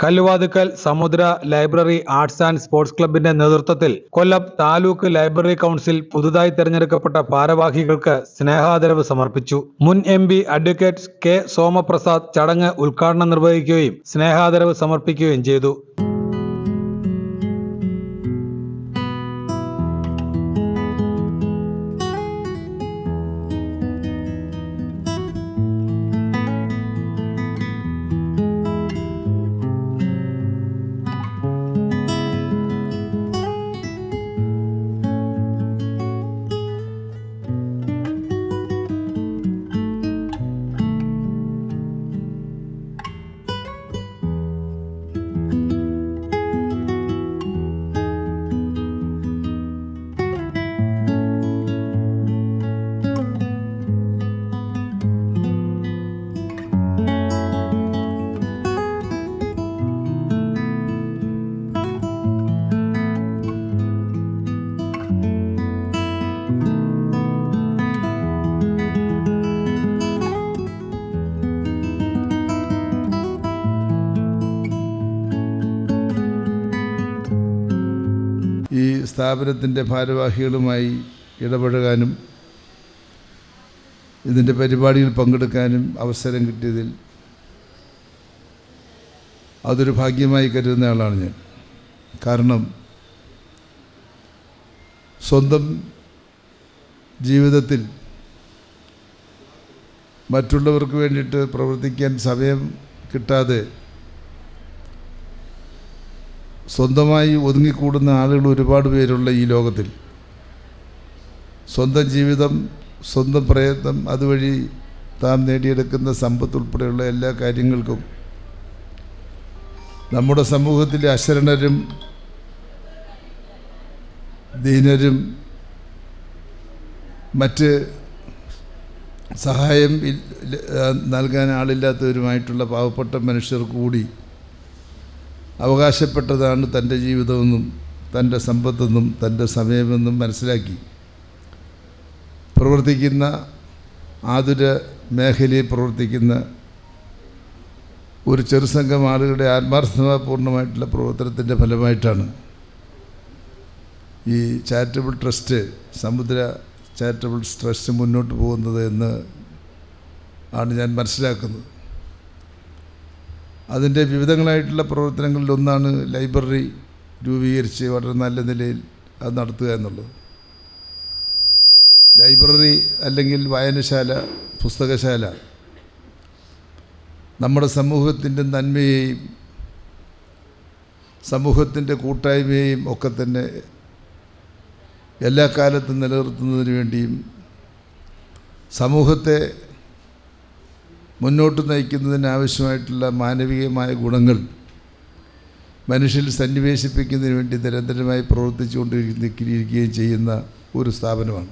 കല്ലുവാതുക്കൽ സമുദ്ര library arts and sports ക്ലബിന്റെ നേതൃത്വത്തിൽ കൊല്ലം താലൂക്ക് ലൈബ്രറി കൗൺസിൽ പുതുതായി തെരഞ്ഞെടുക്കപ്പെട്ട ഭാരവാഹികൾക്ക് സ്നേഹാദരവ് സമർപ്പിച്ചു. മുൻ MP അഡ്വക്കേറ്റ് കെ സോമപ്രസാദ് ചടങ്ങ് ഉദ്ഘാടനം നിർവഹിക്കുകയും സ്നേഹാദരവ് സമർപ്പിക്കുകയും ചെയ്തു. ഈ സ്ഥാപനത്തിൻ്റെ ഭാരവാഹികളുമായി ഇടപഴകാനും ഇതിൻ്റെ പരിപാടിയിൽ പങ്കെടുക്കാനും അവസരം കിട്ടിയതിൽ അതൊരു ഭാഗ്യമായി കരുതുന്ന ആളാണ് ഞാൻ. കാരണം സ്വന്തം ജീവിതത്തിൽ മറ്റുള്ളവർക്ക് വേണ്ടിയിട്ട് പ്രവർത്തിക്കാൻ സമയം കിട്ടാതെ സ്വന്തമായി ഒതുങ്ങിക്കൂടുന്ന ആളുകൾ ഒരുപാട് പേരുള്ള ഈ ലോകത്തിൽ സ്വന്തം ജീവിതം, സ്വന്തം പ്രയത്നം, അതുവഴി താൻ നേടിയെടുക്കുന്ന സമ്പത്ത് ഉൾപ്പെടെയുള്ള എല്ലാ കാര്യങ്ങൾക്കും നമ്മുടെ സമൂഹത്തിലെ അശരണരും ദീനരും മറ്റ് സഹായം നൽകാൻ ആളില്ലാത്തവരുമായിട്ടുള്ള പാവപ്പെട്ട മനുഷ്യർക്ക് കൂടി അവകാശപ്പെട്ടതാണ് തൻ്റെ ജീവിതമെന്നും തൻ്റെ സമ്പത്തെന്നും തൻ്റെ സമയമെന്നും മനസ്സിലാക്കി പ്രവർത്തിക്കുന്ന ആതുര മേഖലയിൽ പ്രവർത്തിക്കുന്ന ഒരു ചെറുസംഘം ആളുകളുടെ ആത്മാർത്ഥതാപൂർണമായിട്ടുള്ള പ്രവർത്തനത്തിൻ്റെ ഫലമായിട്ടാണ് ഈ ചാരിറ്റബിൾ ട്രസ്റ്റ്, സമുദ്ര ചാരിറ്റബിൾ ട്രസ്റ്റ് മുന്നോട്ട് പോകുന്നത് എന്ന് ആണ് ഞാൻ മനസ്സിലാക്കുന്നത്. അതിൻ്റെ വിവിധങ്ങളായിട്ടുള്ള പ്രവർത്തനങ്ങളിലൊന്നാണ് ലൈബ്രറി രൂപീകരിച്ച് വളരെ നല്ല നിലയിൽ അത് നടത്തുക എന്നുള്ളത്. ലൈബ്രറി അല്ലെങ്കിൽ വായനശാല, പുസ്തകശാല നമ്മുടെ സമൂഹത്തിൻ്റെ നന്മയെയും സമൂഹത്തിൻ്റെ കൂട്ടായ്മയെയും ഒക്കെ തന്നെ എല്ലാ കാലത്തും നിലനിർത്തുന്നതിന് വേണ്ടിയും സമൂഹത്തെ മുന്നോട്ട് നയിക്കുന്നതിന് ആവശ്യമായിട്ടുള്ള മാനവികമായ ഗുണങ്ങൾ മനുഷ്യരിൽ സന്നിവേശിപ്പിക്കുന്നതിന് വേണ്ടി നിരന്തരമായി പ്രവർത്തിച്ചുകൊണ്ടിരിക്കുകയും ചെയ്യുന്ന ഒരു സ്ഥാപനമാണ്.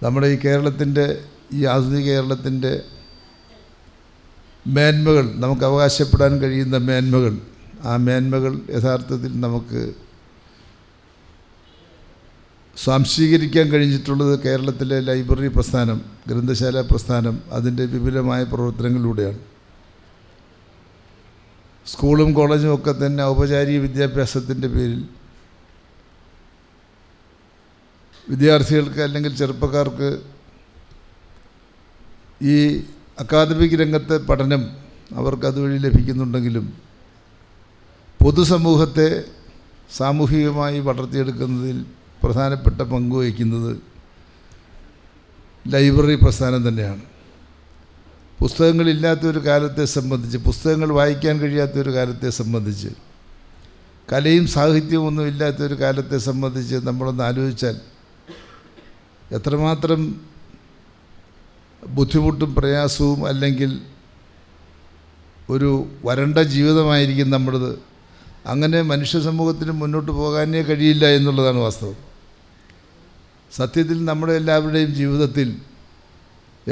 നമ്മുടെ ഈ കേരളത്തിൻ്റെ, ഈ ആധുനിക കേരളത്തിൻ്റെ മേന്മകൾ, നമുക്ക് അവകാശപ്പെടാൻ കഴിയുന്ന മേന്മകൾ, ആ മേന്മകൾ യഥാർത്ഥത്തിൽ നമുക്ക് സ്വാംശീകരിക്കാൻ കഴിഞ്ഞിട്ടുള്ളത് കേരളത്തിലെ ലൈബ്രറി പ്രസ്ഥാനം, ഗ്രന്ഥശാല പ്രസ്ഥാനം, അതിൻ്റെ വിപുലമായ പ്രവർത്തനങ്ങളിലൂടെയാണ്. സ്കൂളും കോളേജും ഒക്കെ തന്നെ ഔപചാരിക വിദ്യാഭ്യാസത്തിൻ്റെ പേരിൽ വിദ്യാർത്ഥികൾക്ക് അല്ലെങ്കിൽ ചെറുപ്പക്കാർക്ക് ഈ അക്കാദമിക് രംഗത്തെ പഠനം അവർക്ക് അതുവഴി ലഭിക്കുന്നുണ്ടെങ്കിലും പൊതുസമൂഹത്തെ സാമൂഹികമായി വളർത്തിയെടുക്കുന്നതിൽ പ്രധാനപ്പെട്ട പങ്കുവഹിക്കുന്നത് ലൈബ്രറി പ്രസ്ഥാനം തന്നെയാണ്. പുസ്തകങ്ങളില്ലാത്തൊരു കാലത്തെ സംബന്ധിച്ച്, പുസ്തകങ്ങൾ വായിക്കാൻ കഴിയാത്തൊരു കാലത്തെ സംബന്ധിച്ച്, കലയും സാഹിത്യവും ഒന്നും ഇല്ലാത്തൊരു കാലത്തെ സംബന്ധിച്ച് നമ്മളൊന്ന് ആലോചിച്ചാൽ എത്രമാത്രം ബുദ്ധിമുട്ടും പ്രയാസവും അല്ലെങ്കിൽ ഒരു വരണ്ട ജീവിതമായിരിക്കും നമ്മുടേത്. അങ്ങനെ മനുഷ്യ സമൂഹത്തിന് മുന്നോട്ട് പോകാനേ കഴിയില്ല എന്നുള്ളതാണ് വാസ്തവം. സത്യത്തിൽ നമ്മുടെ എല്ലാവരുടെയും ജീവിതത്തിൽ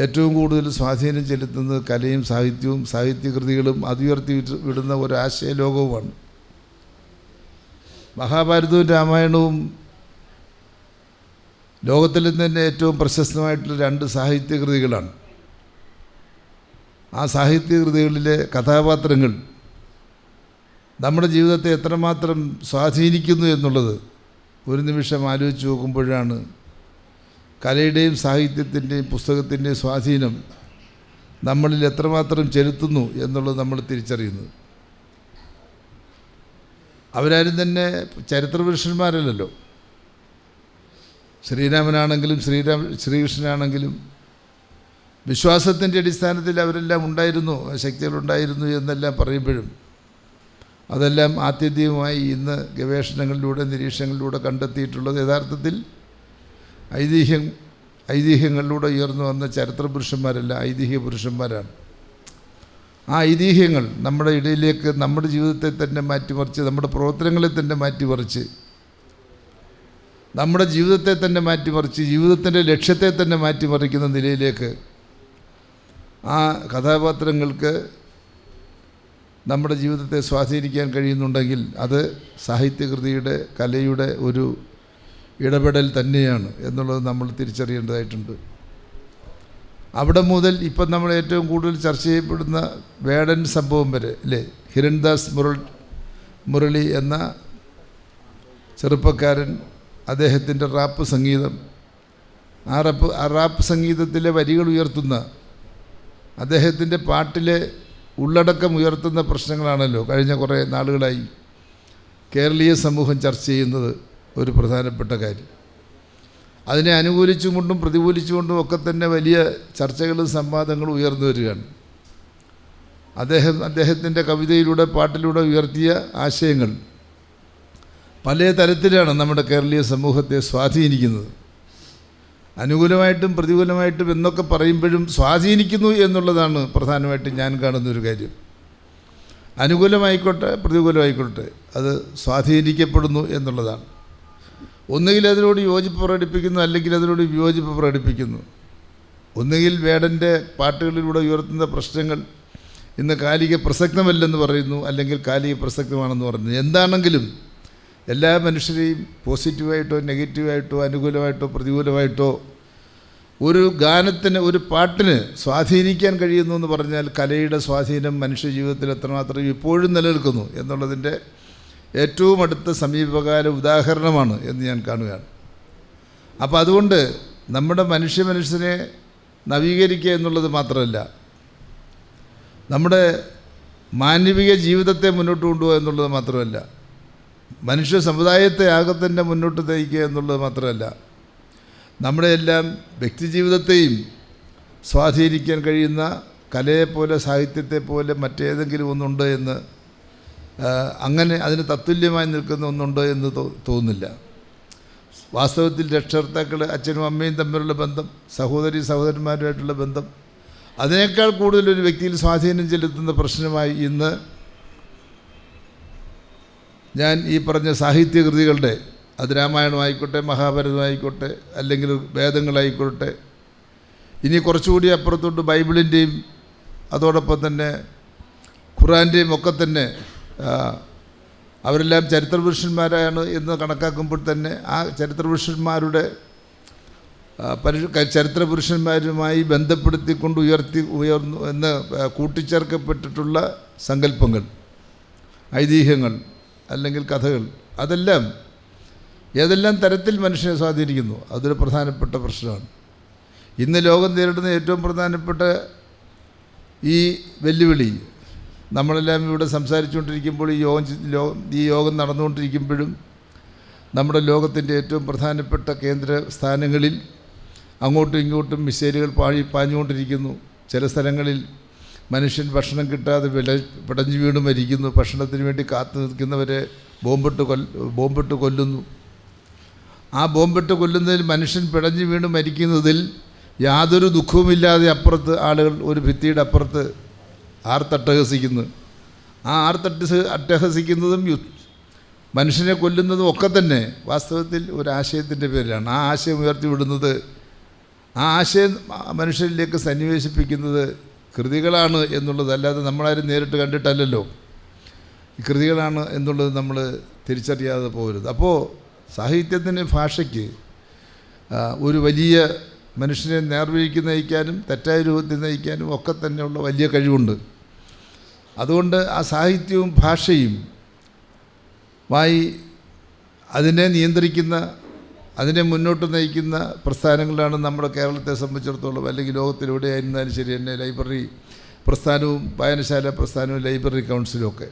ഏറ്റവും കൂടുതൽ സ്വാധീനം ചെലുത്തുന്നത് കലയും സാഹിത്യവും, സാഹിത്യകൃതികളും അതുയർത്തി വിടുന്ന ഒരാശയലോകവുമാണ്. മഹാഭാരതവും രാമായണവും ലോകത്തിലെ തന്നെ ഏറ്റവും പ്രശസ്തമായിട്ടുള്ള രണ്ട് സാഹിത്യകൃതികളാണ്. ആ സാഹിത്യകൃതികളിലെ കഥാപാത്രങ്ങൾ നമ്മുടെ ജീവിതത്തെ എത്രമാത്രം സ്വാധീനിക്കുന്നു എന്നുള്ളത് ഒരു നിമിഷം ആലോചിച്ച് നോക്കുമ്പോഴാണ് കലയുടെയും സാഹിത്യത്തിൻ്റെയും പുസ്തകത്തിൻ്റെയും സ്വാധീനം നമ്മളിൽ എത്രമാത്രം ചെലുത്തുന്നു എന്നുള്ളത് നമ്മൾ തിരിച്ചറിയുന്നത്. അവരാരും തന്നെ ചരിത്രപുരുഷന്മാരല്ലല്ലോ. ശ്രീരാമനാണെങ്കിലും ശ്രീകൃഷ്ണനാണെങ്കിലും വിശ്വാസത്തിൻ്റെ അടിസ്ഥാനത്തിൽ അവരെല്ലാം ഉണ്ടായിരുന്നു, ശക്തികളുണ്ടായിരുന്നു എന്നെല്ലാം പറയുമ്പോഴും അതെല്ലാം ആത്യന്തികമായി ഇന്ന് ഗവേഷണങ്ങളിലൂടെ നിരീക്ഷണങ്ങളിലൂടെ കണ്ടെത്തിയിട്ടുള്ളത് യഥാർത്ഥത്തിൽ ഐതിഹ്യങ്ങളിലൂടെ ഉയർന്നു വന്ന ചരിത്ര പുരുഷന്മാരല്ല, ഐതിഹ്യ പുരുഷന്മാരാണ്. ആ ഐതിഹ്യങ്ങൾ നമ്മുടെ ഇടയിലേക്ക് നമ്മുടെ ജീവിതത്തെ തന്നെ മാറ്റിമറിച്ച്, നമ്മുടെ പ്രവർത്തനങ്ങളെ തന്നെ മാറ്റിമറിച്ച്, നമ്മുടെ ജീവിതത്തെ തന്നെ മാറ്റിമറിച്ച്, ജീവിതത്തിൻ്റെ ലക്ഷ്യത്തെ തന്നെ മാറ്റിമറിക്കുന്ന നിലയിലേക്ക് ആ കഥാപാത്രങ്ങൾക്ക് നമ്മുടെ ജീവിതത്തെ സ്വാധീനിക്കാൻ കഴിയുന്നുണ്ടെങ്കിൽ അത് സാഹിത്യകൃതിയുടെ കലയുടെ ഒരു ഇടപെടൽ തന്നെയാണ് എന്നുള്ളത് നമ്മൾ തിരിച്ചറിയേണ്ടതായിട്ടുണ്ട്. അവിടെ മുതൽ ഇപ്പം നമ്മൾ ഏറ്റവും കൂടുതൽ ചർച്ച ചെയ്യപ്പെടുന്ന വേടൻ സംഭവം വരെ അല്ലേ, ഹിരൺദാസ് മുരളി എന്ന ചെറുപ്പക്കാരൻ, അദ്ദേഹത്തിൻ്റെ റാപ്പ് സംഗീതം, ആ റാപ്പ് സംഗീതത്തിലെ വരികൾ ഉയർത്തുന്ന, അദ്ദേഹത്തിൻ്റെ പാട്ടിലെ ഉള്ളടക്കം ഉയർത്തുന്ന പ്രശ്നങ്ങളാണല്ലോ കഴിഞ്ഞ കുറേ നാളുകളായി കേരളീയ സമൂഹം ചർച്ച ചെയ്യുന്നത് ഒരു പ്രധാനപ്പെട്ട കാര്യം. അതിനെ അനുകൂലിച്ചുകൊണ്ടും പ്രതികൂലിച്ചുകൊണ്ടും ഒക്കെ തന്നെ വലിയ ചർച്ചകളും സംവാദങ്ങളും ഉയർന്നു വരികയാണ്. അദ്ദേഹത്തിൻ്റെ കവിതയിലൂടെ പാട്ടിലൂടെ ഉയർത്തിയ ആശയങ്ങൾ പല തരത്തിലാണ് നമ്മുടെ കേരളീയ സമൂഹത്തെ സ്വാധീനിക്കുന്നത്. അനുകൂലമായിട്ടും പ്രതികൂലമായിട്ടും എന്നൊക്കെ പറയുമ്പോഴും സ്വാധീനിക്കുന്നു എന്നുള്ളതാണ് പ്രധാനമായിട്ടും ഞാൻ കാണുന്നൊരു കാര്യം. അനുകൂലമായിക്കോട്ടെ പ്രതികൂലമായിക്കോട്ടെ അത് സ്വാധീനിക്കപ്പെടുന്നു എന്നുള്ളതാണ്. ഒന്നുകിൽ അതിനോട് യോജിപ്പ് പ്രകടിപ്പിക്കുന്നു, അല്ലെങ്കിൽ അതിനോട് വിയോജിപ്പ് പ്രകടിപ്പിക്കുന്നു. ഒന്നുകിൽ വേടൻ്റെ പാട്ടുകളിലൂടെ ഉയർത്തുന്ന പ്രശ്നങ്ങൾ ഇന്ന് കാലിക പ്രസക്തമല്ലെന്ന് പറയുന്നു, അല്ലെങ്കിൽ കാലിക പ്രസക്തമാണെന്ന് പറയുന്നു. എന്താണെങ്കിലും എല്ലാ മനുഷ്യരെയും പോസിറ്റീവായിട്ടോ നെഗറ്റീവായിട്ടോ അനുകൂലമായിട്ടോ പ്രതികൂലമായിട്ടോ ഒരു ഗാനത്തിന്, ഒരു പാട്ടിന് സ്വാധീനിക്കാൻ കഴിയുന്നു എന്ന് പറഞ്ഞാൽ കലയുടെ സ്വാധീനം മനുഷ്യ ജീവിതത്തിൽ എത്രമാത്രം ഇപ്പോഴും നിലനിൽക്കുന്നു എന്നുള്ളതിൻ്റെ ഏറ്റവും അടുത്ത സമീപകാല ഉദാഹരണമാണ് എന്ന് ഞാൻ കാണുകയാണ്. അപ്പോൾ അതുകൊണ്ട് നമ്മുടെ മനുഷ്യനെ നവീകരിക്കുക എന്നുള്ളത് മാത്രമല്ല, നമ്മുടെ മാനവിക ജീവിതത്തെ മുന്നോട്ട് കൊണ്ടുപോകുക എന്നുള്ളത് മാത്രമല്ല, മനുഷ്യ സമുദായത്തെ ആകെ തന്നെ മുന്നോട്ട് നയിക്കുക എന്നുള്ളത് മാത്രമല്ല, നമ്മുടെ എല്ലാം വ്യക്തിജീവിതത്തെയും സ്വാധീനിക്കാൻ കഴിയുന്ന കലയെപ്പോലെ സാഹിത്യത്തെപ്പോലെ മറ്റേതെങ്കിലും ഒന്നുണ്ട് എന്ന്, അങ്ങനെ അതിന് തത്തുല്യമായി നിൽക്കുന്ന ഒന്നുണ്ട് എന്ന് തോന്നുന്നില്ല. വാസ്തവത്തിൽ രക്ഷകർത്താക്കൾ അച്ഛനും അമ്മയും തമ്മിലുള്ള ബന്ധം, സഹോദരന്മാരുമായിട്ടുള്ള ബന്ധം, അതിനേക്കാൾ കൂടുതലൊരു വ്യക്തിയിൽ സ്വാധീനം ചെലുത്തുന്ന പ്രശ്നമായി ഇന്ന് ഞാൻ ഈ പറഞ്ഞ സാഹിത്യകൃതികളുടെ, അത് രാമായണമായിക്കോട്ടെ മഹാഭാരതമായിക്കോട്ടെ അല്ലെങ്കിൽ വേദങ്ങളായിക്കോട്ടെ, ഇനി കുറച്ചുകൂടി അപ്പുറത്തോട്ട് ബൈബിളിൻ്റെയും അതോടൊപ്പം തന്നെ ഖുറാൻ്റെയും ഒക്കെ തന്നെ അവരെല്ലാം ചരിത്രപുരുഷന്മാരാണ് എന്ന് കണക്കാക്കുമ്പോൾ തന്നെ ആ ചരിത്രപുരുഷന്മാരുമായി ബന്ധപ്പെടുത്തിക്കൊണ്ട് ഉയർന്നു എന്ന് കൂട്ടിച്ചേർക്കപ്പെട്ടിട്ടുള്ള സങ്കല്പങ്ങൾ, ഐതിഹ്യങ്ങൾ അല്ലെങ്കിൽ കഥകൾ, അതെല്ലാം ഏതെല്ലാം തരത്തിൽ മനുഷ്യനെ സ്വാധീനിക്കുന്നു, അതൊരു പ്രധാനപ്പെട്ട പ്രശ്നമാണ്. ഇന്ന് ലോകം നേരിടുന്ന ഏറ്റവും പ്രധാനപ്പെട്ട ഈ വെല്ലുവിളി, നമ്മളെല്ലാം ഇവിടെ സംസാരിച്ചുകൊണ്ടിരിക്കുമ്പോൾ ഈ യോഗം നടന്നുകൊണ്ടിരിക്കുമ്പോഴും നമ്മുടെ ലോകത്തിൻ്റെ ഏറ്റവും പ്രധാനപ്പെട്ട കേന്ദ്ര സ്ഥാനങ്ങളിൽ അങ്ങോട്ടും ഇങ്ങോട്ടും മിസൈലുകൾ പാഞ്ഞുകൊണ്ടിരിക്കുന്നു. ചില സ്ഥലങ്ങളിൽ മനുഷ്യൻ ഭക്ഷണം കിട്ടാതെ പിടഞ്ഞു വീണ് മരിക്കുന്നു. ഭക്ഷണത്തിന് വേണ്ടി കാത്തു നിൽക്കുന്നവരെ ബോംബിട്ട് കൊല്ലുന്നു. ആ ബോംബിട്ട് കൊല്ലുന്നതിൽ മനുഷ്യൻ പിടഞ്ഞു വീണ് മരിക്കുന്നതിൽ യാതൊരു ദുഃഖവുമില്ലാതെ അപ്പുറത്ത് ആളുകൾ ഒരു ഭിത്തിയുടെ അപ്പുറത്ത് ആർത്തട്ടഹസിക്കുന്നു. ആ അട്ടഹസിക്കുന്നതും മനുഷ്യനെ കൊല്ലുന്നതും ഒക്കെ തന്നെ വാസ്തവത്തിൽ ഒരാശയത്തിൻ്റെ പേരിലാണ്. ആ ആശയം ഉയർത്തിവിടുന്നത്, ആ ആശയം മനുഷ്യരിലേക്ക് സന്നിവേശിപ്പിക്കുന്നത് കൃതികളാണ് എന്നുള്ളത്, അല്ലാതെ നമ്മളാരും നേരിട്ട് കണ്ടിട്ടല്ലല്ലോ. ഈ കൃതികളാണ് എന്നുള്ളത് നമ്മൾ തിരിച്ചറിയാതെ പോകരുത്. അപ്പോൾ സാഹിത്യത്തിൻ്റെ ഭാഷയ്ക്ക് ഒരു വലിയ മനുഷ്യനെ നേർവഴിക്ക് നയിക്കാനും തെറ്റായ രൂപത്തിൽ നയിക്കാനും ഒക്കെ തന്നെയുള്ള വലിയ കഴിവുണ്ട്. അതുകൊണ്ട് ആ സാഹിത്യവും ഭാഷയും അതിനെ നിയന്ത്രിക്കുന്ന, അതിനെ മുന്നോട്ട് നയിക്കുന്ന പ്രസ്ഥാനങ്ങളാണ് നമ്മുടെ കേരളത്തെ സംബന്ധിച്ചിടത്തോളം, അല്ലെങ്കിൽ ലോകത്തിലെവിടെയായിരുന്നാലും ശരി തന്നെ, ലൈബ്രറി പ്രസ്ഥാനവും വായനശാല പ്രസ്ഥാനവും ലൈബ്രറി കൗൺസിലും ഒക്കെ.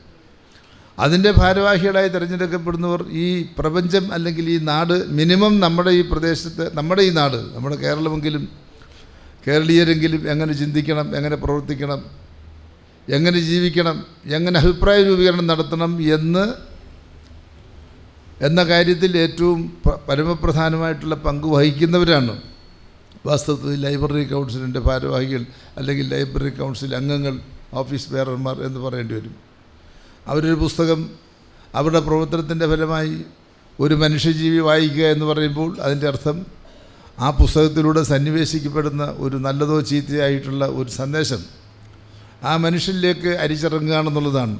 അതിൻ്റെ ഭാരവാഹികളായി തിരഞ്ഞെടുക്കപ്പെടുന്നവർ ഈ പ്രപഞ്ചം അല്ലെങ്കിൽ ഈ നാട്, മിനിമം നമ്മുടെ ഈ പ്രദേശത്ത്, നമ്മുടെ ഈ നാട്, നമ്മുടെ കേരളമെങ്കിലും കേരളീയരെങ്കിലും എങ്ങനെ ചിന്തിക്കണം, എങ്ങനെ പ്രവർത്തിക്കണം, എങ്ങനെ ജീവിക്കണം, എങ്ങനെ അഭിപ്രായ രൂപീകരണം നടത്തണം എന്ന കാര്യത്തിൽ ഏറ്റവും പരമപ്രധാനമായിട്ടുള്ള പങ്ക് വഹിക്കുന്നവരാണ് വാസ്തവത്തിൽ ലൈബ്രറി കൗൺസിലിൻ്റെ ഭാരവാഹികൾ, അല്ലെങ്കിൽ ലൈബ്രറി കൗൺസിൽ അംഗങ്ങൾ, ഓഫീസ് ബെയറർമാർ എന്ന് പറയേണ്ടി വരും. അവരൊരു പുസ്തകം അവരുടെ പ്രവർത്തനത്തിൻ്റെ ഫലമായി ഒരു മനുഷ്യജീവി വായിക്കുക എന്ന് പറയുമ്പോൾ അതിൻ്റെ അർത്ഥം ആ പുസ്തകത്തിലൂടെ സന്നിവേശിക്കപ്പെടുന്ന ഒരു നല്ലതോ ചീത്തയായിട്ടുള്ള ഒരു സന്ദേശം ആ മനുഷ്യനിലേക്ക് അരിച്ചിറങ്ങുകയാണെന്നുള്ളതാണ്.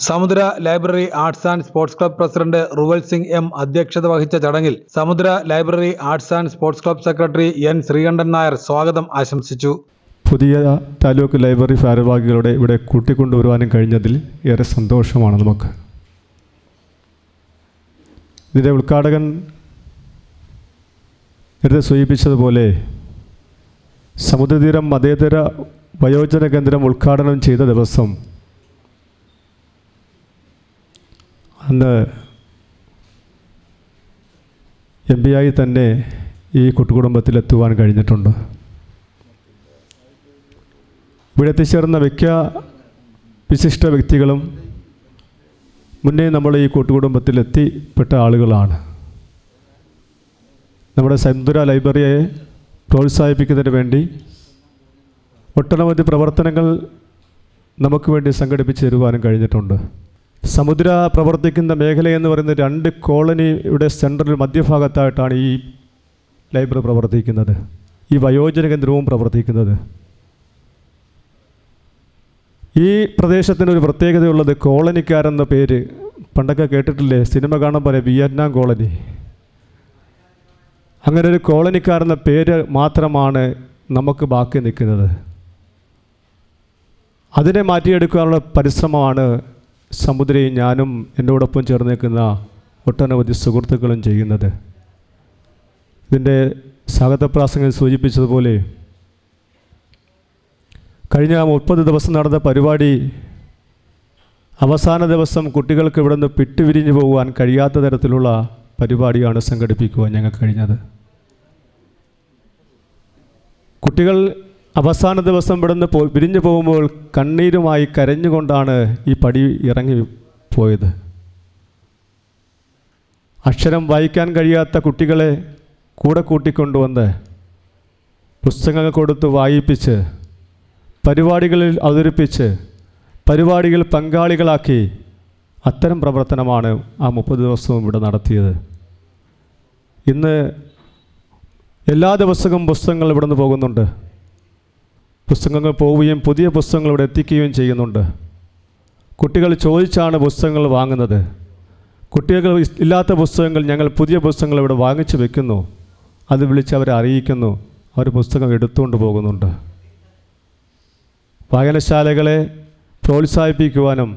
Samudra library arts and sports club president Ruval Singh M അധ്യക്ഷത വഹിച്ച ചടങ്ങിൽ Samudra library arts and sports club secretary N Sreekantan Nair സ്വാഗതം ആശംസിച്ചു. പുതിയ താലൂക്ക് ലൈബ്രറി ഭാരവാഹികളോടെ ഇവിടെ കൂട്ടിക്കൊണ്ടുവരുവാനും കഴിഞ്ഞതിൽ ഏറെ സന്തോഷമാണ് നമുക്ക്. ഇതിൻ്റെ ഉദ്ഘാടകൻ നേരത്തെ സൂചിപ്പിച്ചതുപോലെ സമുദ്രതീരം മതേതര വയോജന കേന്ദ്രം ഉദ്ഘാടനം ചെയ്ത ദിവസം അന്ന് MP ആയി തന്നെ ഈ കുട്ടുകുടുംബത്തിലെത്തുവാൻ കഴിഞ്ഞിട്ടുണ്ട്. ഇവിടെ എത്തിച്ചേർന്ന വിശിഷ്ട വ്യക്തികളും മുന്നേ നമ്മൾ ഈ കൂട്ടുകുടുംബത്തിൽ എത്തിപ്പെട്ട ആളുകളാണ്. നമ്മുടെ സമുദ്ര ലൈബ്രറിയെ പ്രോത്സാഹിപ്പിക്കുന്നതിന് വേണ്ടി ഒട്ടനവധി പ്രവർത്തനങ്ങൾ നമുക്ക് വേണ്ടി സംഘടിപ്പിച്ച് തരുവാനും കഴിഞ്ഞിട്ടുണ്ട്. സമുദ്ര പ്രവർത്തിക്കുന്ന മേഖലയെന്ന് പറയുന്നത് 2 കോളനിയുടെ സെൻട്രൽ മധ്യഭാഗത്തായിട്ടാണ് ഈ ലൈബ്രറി പ്രവർത്തിക്കുന്നത്, ഈ വയോജന കേന്ദ്രവും പ്രവർത്തിക്കുന്നത്. ഈ പ്രദേശത്തിനൊരു പ്രത്യേകതയുള്ളത്, കോളനിക്കാരെന്ന പേര് പണ്ടൊക്കെ കേട്ടിട്ടില്ലേ, സിനിമ കാണുമ്പോൾ വിയറ്റ്നാം കോളനി. അങ്ങനെ ഒരു കോളനിക്കാരെന്ന പേര് മാത്രമാണ് നമുക്ക് ബാക്കി നിൽക്കുന്നത്. അതിനെ മാറ്റിയെടുക്കാനുള്ള പരിശ്രമമാണ് സമുദ്രയും ഞാനും എന്നോടൊപ്പം ചേർന്ന് നിൽക്കുന്ന ഒട്ടനവധി സുഹൃത്തുക്കളും ചെയ്യുന്നത്. ഇതിൻ്റെ സ്വാഗതപ്രാസംഗം സൂചിപ്പിച്ചതുപോലെ കഴിഞ്ഞ 30 ദിവസം നടന്ന പരിപാടി അവസാന ദിവസം കുട്ടികൾക്ക് ഇവിടെ നിന്ന് പിട്ടുവിരിഞ്ഞു പോകുവാൻ കഴിയാത്ത തരത്തിലുള്ള പരിപാടിയാണ് സംഘടിപ്പിക്കുവാൻ ഞങ്ങൾക്ക് കഴിഞ്ഞത്. കുട്ടികൾ അവസാന ദിവസം ഇവിടെ നിന്ന് വിരിഞ്ഞു പോകുമ്പോൾ കണ്ണീരുമായി കരഞ്ഞുകൊണ്ടാണ് ഈ പടി ഇറങ്ങി പോയത്. അക്ഷരം വായിക്കാൻ കഴിയാത്ത കുട്ടികളെ കൂടെ കൂട്ടിക്കൊണ്ടുവന്ന് പുസ്തകങ്ങൾ കൊടുത്ത് വായിപ്പിച്ച് പരിപാടികളിൽ അവതരിപ്പിച്ച് പരിപാടികൾ പങ്കാളികളാക്കി അത്തരം പ്രവർത്തനമാണ് ആ 30 ദിവസവും ഇവിടെ നടത്തിയത്. ഇന്ന് എല്ലാ ദിവസവും പുസ്തകങ്ങൾ ഇവിടെ നിന്ന് പോകുന്നുണ്ട്. പുസ്തകങ്ങൾ പോവുകയും പുതിയ പുസ്തകങ്ങൾ ഇവിടെ എത്തിക്കുകയും ചെയ്യുന്നുണ്ട്. കുട്ടികൾ ചോദിച്ചാണ് പുസ്തകങ്ങൾ വാങ്ങുന്നത്. കുട്ടികൾ ഇല്ലാത്ത പുസ്തകങ്ങൾ ഞങ്ങൾ പുതിയ പുസ്തകങ്ങൾ ഇവിടെ വാങ്ങിച്ചു വെക്കുന്നു, അത് വിളിച്ച് അവരെ അറിയിക്കുന്നു, അവർ പുസ്തകം എടുത്തുകൊണ്ട് പോകുന്നുണ്ട്. വായനശാലകളെ പ്രോത്സാഹിപ്പിക്കുവാനും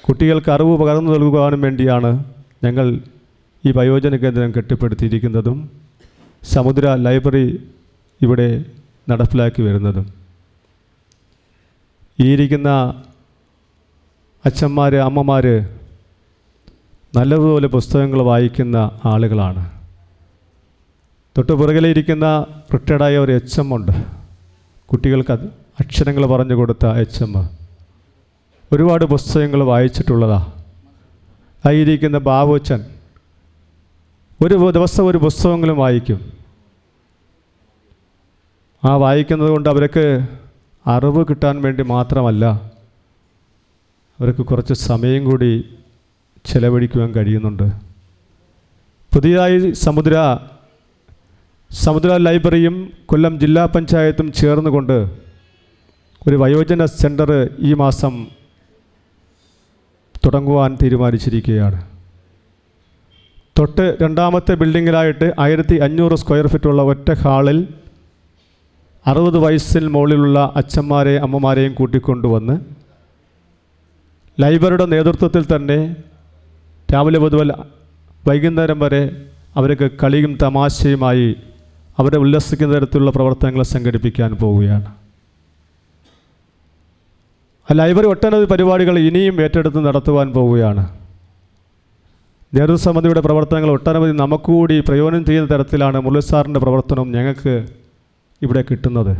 കുട്ടികൾക്ക് അറിവ് പകർന്നു നൽകുവാനും വേണ്ടിയാണ് ഞങ്ങൾ ഈ വയോജന കേന്ദ്രം കെട്ടിപ്പടുത്തിയിരിക്കുന്നതും സമുദ്ര ലൈബ്രറി ഇവിടെ നടപ്പിലാക്കി വരുന്നതും. ഈ ഇരിക്കുന്ന അച്ഛന്മാർ, അമ്മമാർ നല്ലതുപോലെ പുസ്തകങ്ങൾ വായിക്കുന്ന ആളുകളാണ്. തൊട്ട് പുറകിലെ ഇരിക്കുന്ന റിട്ടയർഡായ ഒരു HM ഉണ്ട്, കുട്ടികൾക്ക് അക്ഷരങ്ങൾ പറഞ്ഞു കൊടുത്ത HM. ഒരുപാട് പുസ്തകങ്ങൾ വായിച്ചിട്ടുള്ളതാണ്. ആയിരിക്കുന്ന ബാബുച്ചൻ ഒരു ദിവസം ഒരു പുസ്തകങ്ങളും വായിക്കും. ആ വായിക്കുന്നത് കൊണ്ട് അവർക്ക് അറിവ് കിട്ടാൻ വേണ്ടി മാത്രമല്ല, അവർക്ക് കുറച്ച് സമയം കൂടി ചെലവഴിക്കുവാൻ കഴിയുന്നുണ്ട്. പുതിയതായി സമുദ്ര ലൈബ്രറിയും കൊല്ലം ജില്ലാ പഞ്ചായത്തും ചേർന്നുകൊണ്ട് ഒരു വയോജന സെൻറ്റർ ഈ മാസം തുടങ്ങുവാൻ തീരുമാനിച്ചിരിക്കുകയാണ്. തൊട്ട് രണ്ടാമത്തെ ബിൽഡിങ്ങിലായിട്ട് 1500 സ്ക്വയർ ഫീറ്റുള്ള ഒറ്റ ഹാളിൽ 60 വയസ്സിന് മുകളിലുള്ള അച്ഛന്മാരെയും അമ്മമാരെയും കൂട്ടിക്കൊണ്ടുവന്ന് ലൈബ്രറിയുടെ നേതൃത്വത്തിൽ തന്നെ രാവിലെ മുതൽ വൈകുന്നേരം വരെ അവർക്ക് കളിയും തമാശയുമായി അവരെ ഉല്ലസിക്കുന്ന തരത്തിലുള്ള പ്രവർത്തനങ്ങൾ സംഘടിപ്പിക്കാൻ പോവുകയാണ്. ലൈബ്രറി ഒട്ടനവധി പരിപാടികൾ ഇനിയും ഏറ്റെടുത്ത് നടത്തുവാൻ പോവുകയാണ്. നേതൃസമിതിയുടെ പ്രവർത്തനങ്ങൾ ഒട്ടനവധി നമുക്കുകൂടി പ്രയോജനം ചെയ്യുന്ന തരത്തിലാണ് മുരളി സാറിൻ്റെ പ്രവർത്തനം ഞങ്ങൾക്ക് ഇവിടെ കിട്ടുന്നത്.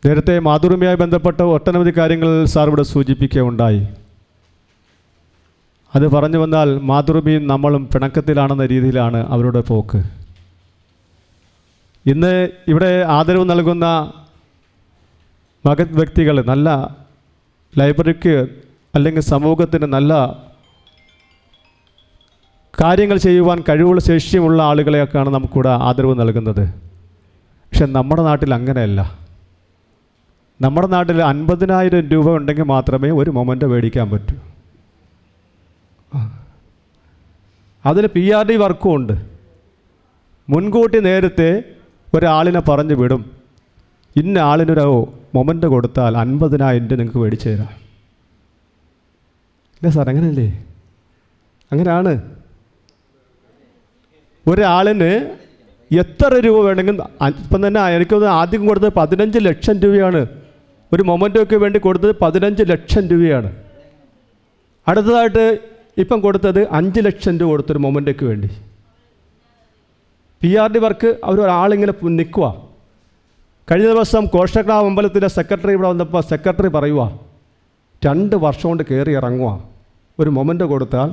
നേരത്തെ മാതൃഭൂമിയുമായി ബന്ധപ്പെട്ട ഒട്ടനവധി കാര്യങ്ങൾ സാർ ഇവിടെ സൂചിപ്പിക്കുകയുണ്ടായി. അത് പറഞ്ഞു വന്നാൽ മാതൃഭൂമിയും നമ്മളും പിണക്കത്തിലാണെന്ന രീതിയിലാണ് അവരുടെ പോക്ക്. ഇന്ന് ഇവിടെ ആദരവ് നൽകുന്ന മഹത് വ്യക്തികൾ, നല്ല ലൈബ്രറിക്ക് അല്ലെങ്കിൽ സമൂഹത്തിന് നല്ല കാര്യങ്ങൾ ചെയ്യുവാൻ കഴിവുള്ള ശേഷിയുമുള്ള ആളുകളെയൊക്കെയാണ് നമുക്കിവിടെ ആദരവ് നൽകുന്നത്. പക്ഷെ നമ്മുടെ നാട്ടിൽ അങ്ങനെയല്ല. നമ്മുടെ നാട്ടിൽ 50,000 രൂപ ഉണ്ടെങ്കിൽ മാത്രമേ ഒരു മൊമെൻ്റ് മേടിക്കാൻ പറ്റൂ. അതിൽ PRD വർക്കും ഉണ്ട്. മുൻകൂട്ടി നേരത്തെ ഒരാളിനെ പറഞ്ഞു വിടും, ഇന്ന ആളിനൊരു മൊമെൻ്റ് കൊടുത്താൽ 50,000 നിങ്ങൾക്ക് മേടിച്ചു തരാം. ഇല്ല സാർ, അങ്ങനെയല്ലേ? അങ്ങനെയാണ്. ഒരാളിന് എത്ര രൂപ വേണമെങ്കിൽ, ഇപ്പം തന്നെ എനിക്കൊന്ന് ആദ്യം കൊടുത്തത് 15 ലക്ഷം രൂപയാണ്. ഒരു മൊമെൻ്റൊക്കെ വേണ്ടി കൊടുത്തത് 15 ലക്ഷം രൂപയാണ്. അടുത്തതായിട്ട് ഇപ്പം കൊടുത്തത് 5 ലക്ഷം രൂപ കൊടുത്തൊരു മൊമെൻ്റൊക്കെ വേണ്ടി. PRD വർക്ക് ഒരാളിങ്ങനെ നിൽക്കുക. കഴിഞ്ഞ ദിവസം കോട്ടക്കൽ അമ്പലത്തിൻ്റെ സെക്രട്ടറി ഇവിടെ വന്നപ്പോൾ സെക്രട്ടറി പറയുക, 2 വർഷം കൊണ്ട് കയറി ഇറങ്ങുക, ഒരു മൊമെൻ്റ് കൊടുത്താൽ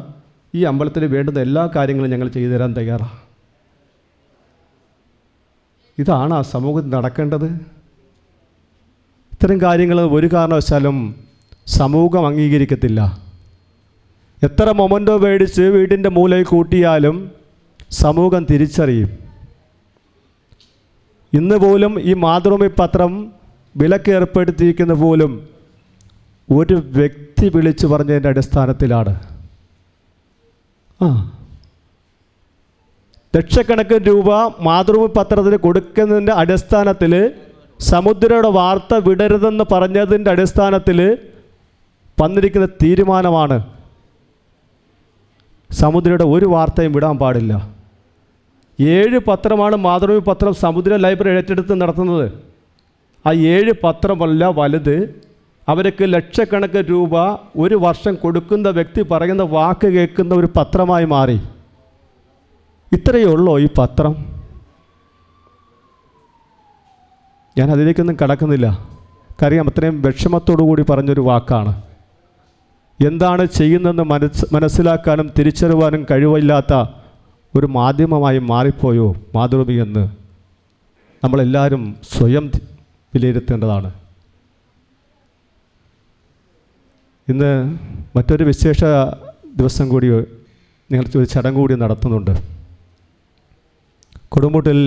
ഈ അമ്പലത്തിൽ വേണ്ടുന്ന എല്ലാ കാര്യങ്ങളും ഞങ്ങൾ ചെയ്തു തരാൻ തയ്യാറാണ്. ഇതാണ് ആ സമൂഹത്തിൽ നടക്കേണ്ടത്. ഇത്തരം കാര്യങ്ങൾ ഒരു കാരണവശാലും സമൂഹം അംഗീകരിക്കത്തില്ല. എത്ര മൊമെൻ്റോ മേടിച്ച് വീടിൻ്റെ മൂലയിൽ കൂട്ടിയാലും സമൂഹം തിരിച്ചറിയും. ഇന്ന് പോലും ഈ മാതൃഭൂമി പത്രം വിലക്ക് ഏർപ്പെടുത്തിയിരിക്കുന്ന പോലും ഒരു വ്യക്തി വിളിച്ചു പറഞ്ഞതിൻ്റെ അടിസ്ഥാനത്തിലാണ്. ലക്ഷക്കണക്കിന് രൂപ മാതൃഭൂമി പത്രത്തിന് കൊടുക്കുന്നതിൻ്റെ അടിസ്ഥാനത്തിൽ, സമുദ്രയുടെ വാർത്ത വിടരുതെന്ന് പറഞ്ഞതിൻ്റെ അടിസ്ഥാനത്തിൽ വന്നിരിക്കുന്ന തീരുമാനമാണ് സമുദ്രയുടെ ഒരു വാർത്തയും വിടാൻ പാടില്ല. 7 പത്രമാണ് മാതൃഭൂമി പത്രം സമുദ്ര ലൈബ്രറി ഏറ്റെടുത്ത് നടത്തുന്നത്. ആ 7 പത്രമല്ല വലുത്. അവർക്ക് ലക്ഷക്കണക്കിന് രൂപ ഒരു വർഷം കൊടുക്കുന്ന വ്യക്തി പറയുന്ന വാക്ക് കേൾക്കുന്ന ഒരു പത്രമായി മാറി. ഇത്രയേ ഉള്ളൂ ഈ പത്രം. ഞാൻ അതിലേക്കൊന്നും കടക്കുന്നില്ല. കാര്യം അത്രയും വിഷമത്തോടു കൂടി പറഞ്ഞൊരു വാക്കാണ്. എന്താണ് ചെയ്യുന്നതെന്ന് മനസ്സിലാക്കാനും തിരിച്ചറിവാനും കഴിവില്ലാത്ത ഒരു മാധ്യമമായി മാറിപ്പോയോ മാതൃഭൂമി എന്ന് നമ്മളെല്ലാവരും സ്വയം വിലയിരുത്തേണ്ടതാണ്. ഇന്ന് മറ്റൊരു വിശേഷ ദിവസം കൂടി നിങ്ങൾക്ക് ഒരു ചടങ്ങ് കൂടി നടത്തുന്നുണ്ട്. കൊടുമുട്ടിൽ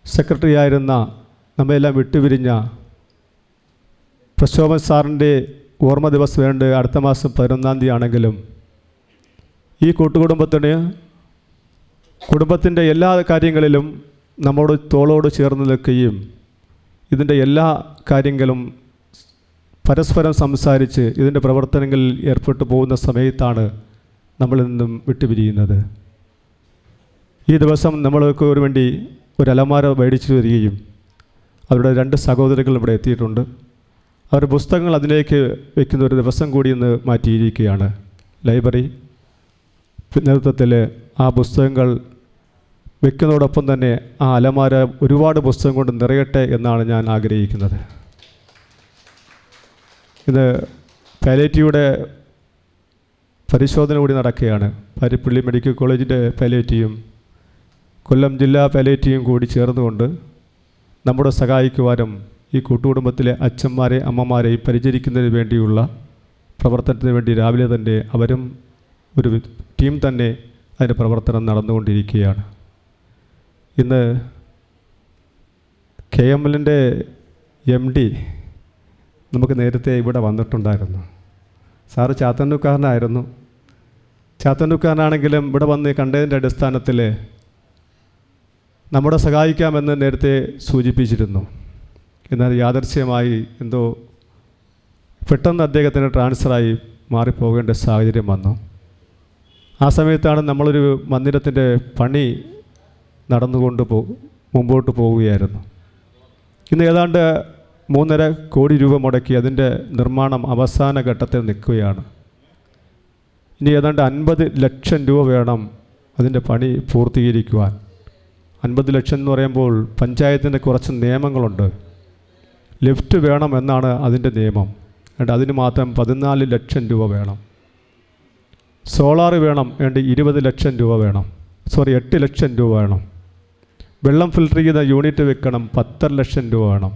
സെക്രട്ടറി ആയിരുന്ന നമ്മയെല്ലാം വിട്ടുപിരിഞ്ഞ പ്രശോഭൻ സാറിൻ്റെ ഓർമ്മ ദിവസം വേണ്ട അടുത്ത മാസം 11-ാം തീയതി ആണെങ്കിലും ഈ കൂട്ടുകുടുംബത്തിന് കുടുംബത്തിൻ്റെ എല്ലാ കാര്യങ്ങളിലും നമ്മോട് തോളോട് ചേർന്ന് നിൽക്കുകയും ഇതിൻ്റെ എല്ലാ കാര്യങ്ങളും പരസ്പരം സംസാരിച്ച് ഇതിൻ്റെ പ്രവർത്തനങ്ങളിൽ ഏർപ്പെട്ടു പോകുന്ന സമയത്താണ് നമ്മളിൽ നിന്നും വിട്ടുപിരിയുന്നത്. ഈ ദിവസം നമ്മൾക്ക് ഒരു വേണ്ടി ഒരു അലമാര മേടിച്ചു വരികയും അവരുടെ 2 സഹോദരികൾ ഇവിടെ എത്തിയിട്ടുണ്ട്. അവരുടെ പുസ്തകങ്ങൾ അതിലേക്ക് വയ്ക്കുന്ന ഒരു ദിവസം കൂടി ഇന്ന് മാറ്റിയിരിക്കുകയാണ്. ലൈബ്രറി നേതൃത്വത്തിൽ ആ പുസ്തകങ്ങൾ വയ്ക്കുന്നതോടൊപ്പം തന്നെ ആ അലമാര ഒരുപാട് പുസ്തകം കൊണ്ട് നിറയട്ടെ എന്നാണ് ഞാൻ ആഗ്രഹിക്കുന്നത്. ഇത് പാലിയേറ്റീവിടെ പരിശോധന കൂടി നടക്കുകയാണ്. പാരിപ്പള്ളി മെഡിക്കൽ കോളേജിൻ്റെ പാലിയേറ്റീവും കൊല്ലം ജില്ലാ പാലിയേറ്റീവും കൂടി ചേർന്നുകൊണ്ട് നമ്മുടെ സഹായിക്കുവാനും ഈ കൂട്ടുകുടുംബത്തിലെ അച്ഛന്മാരെ അമ്മമാരെയും പരിചരിക്കുന്നതിന് വേണ്ടിയുള്ള പ്രവർത്തനത്തിന് വേണ്ടി രാവിലെ തന്നെ അവരും ഒരു ടീം തന്നെ അതിൻ്റെ പ്രവർത്തനം നടന്നുകൊണ്ടിരിക്കുകയാണ്. ഇന്ന് KMLൻ്റെ MD നമുക്ക് നേരത്തെ ഇവിടെ വന്നിട്ടുണ്ടായിരുന്നു. സാറ് ചാത്തന്നൂക്കാരനായിരുന്നു. ചാത്തന്നൂക്കാരനാണെങ്കിലും ഇവിടെ വന്ന് കണ്ടതിൻ്റെ അടിസ്ഥാനത്തിൽ നമ്മുടെ സഹായിക്കാമെന്ന് നേരത്തെ സൂചിപ്പിച്ചിരുന്നു. എന്നാൽ യാദർച്ഛ്യമായി എന്തോ പെട്ടെന്ന് അദ്ദേഹത്തിന് ട്രാൻസ്ഫറായി മാറിപ്പോകേണ്ട സാഹചര്യം വന്നു. ആ സമയത്താണ് നമ്മളൊരു മന്ദിരത്തിൻ്റെ പണി നടന്നുകൊണ്ട് മുമ്പോട്ട് പോവുകയായിരുന്നു. ഇന്ന് ഏതാണ്ട് 3.5 കോടി രൂപ മുടക്കി അതിൻ്റെ നിർമ്മാണം അവസാന ഘട്ടത്തിൽ നിൽക്കുകയാണ്. ഇനി ഏതാണ്ട് 50 ലക്ഷം രൂപ വേണം അതിൻ്റെ പണി പൂർത്തീകരിക്കുവാൻ. 50 ലക്ഷം എന്ന് പറയുമ്പോൾ പഞ്ചായത്തിൻ്റെ കുറച്ച് നിയമങ്ങളുണ്ട്. ലിഫ്റ്റ് വേണം എന്നാണ് അതിൻ്റെ നിയമം. എന്നിട്ട് അതിന് മാത്രം 14 ലക്ഷം രൂപ വേണം. സോളാർ വേണം, 20 ലക്ഷം രൂപ വേണം. 8 ലക്ഷം രൂപ വേണം. വെള്ളം ഫിൽട്ടർ ചെയ്ത യൂണിറ്റ് വെക്കണം, 10 ലക്ഷം രൂപ വേണം.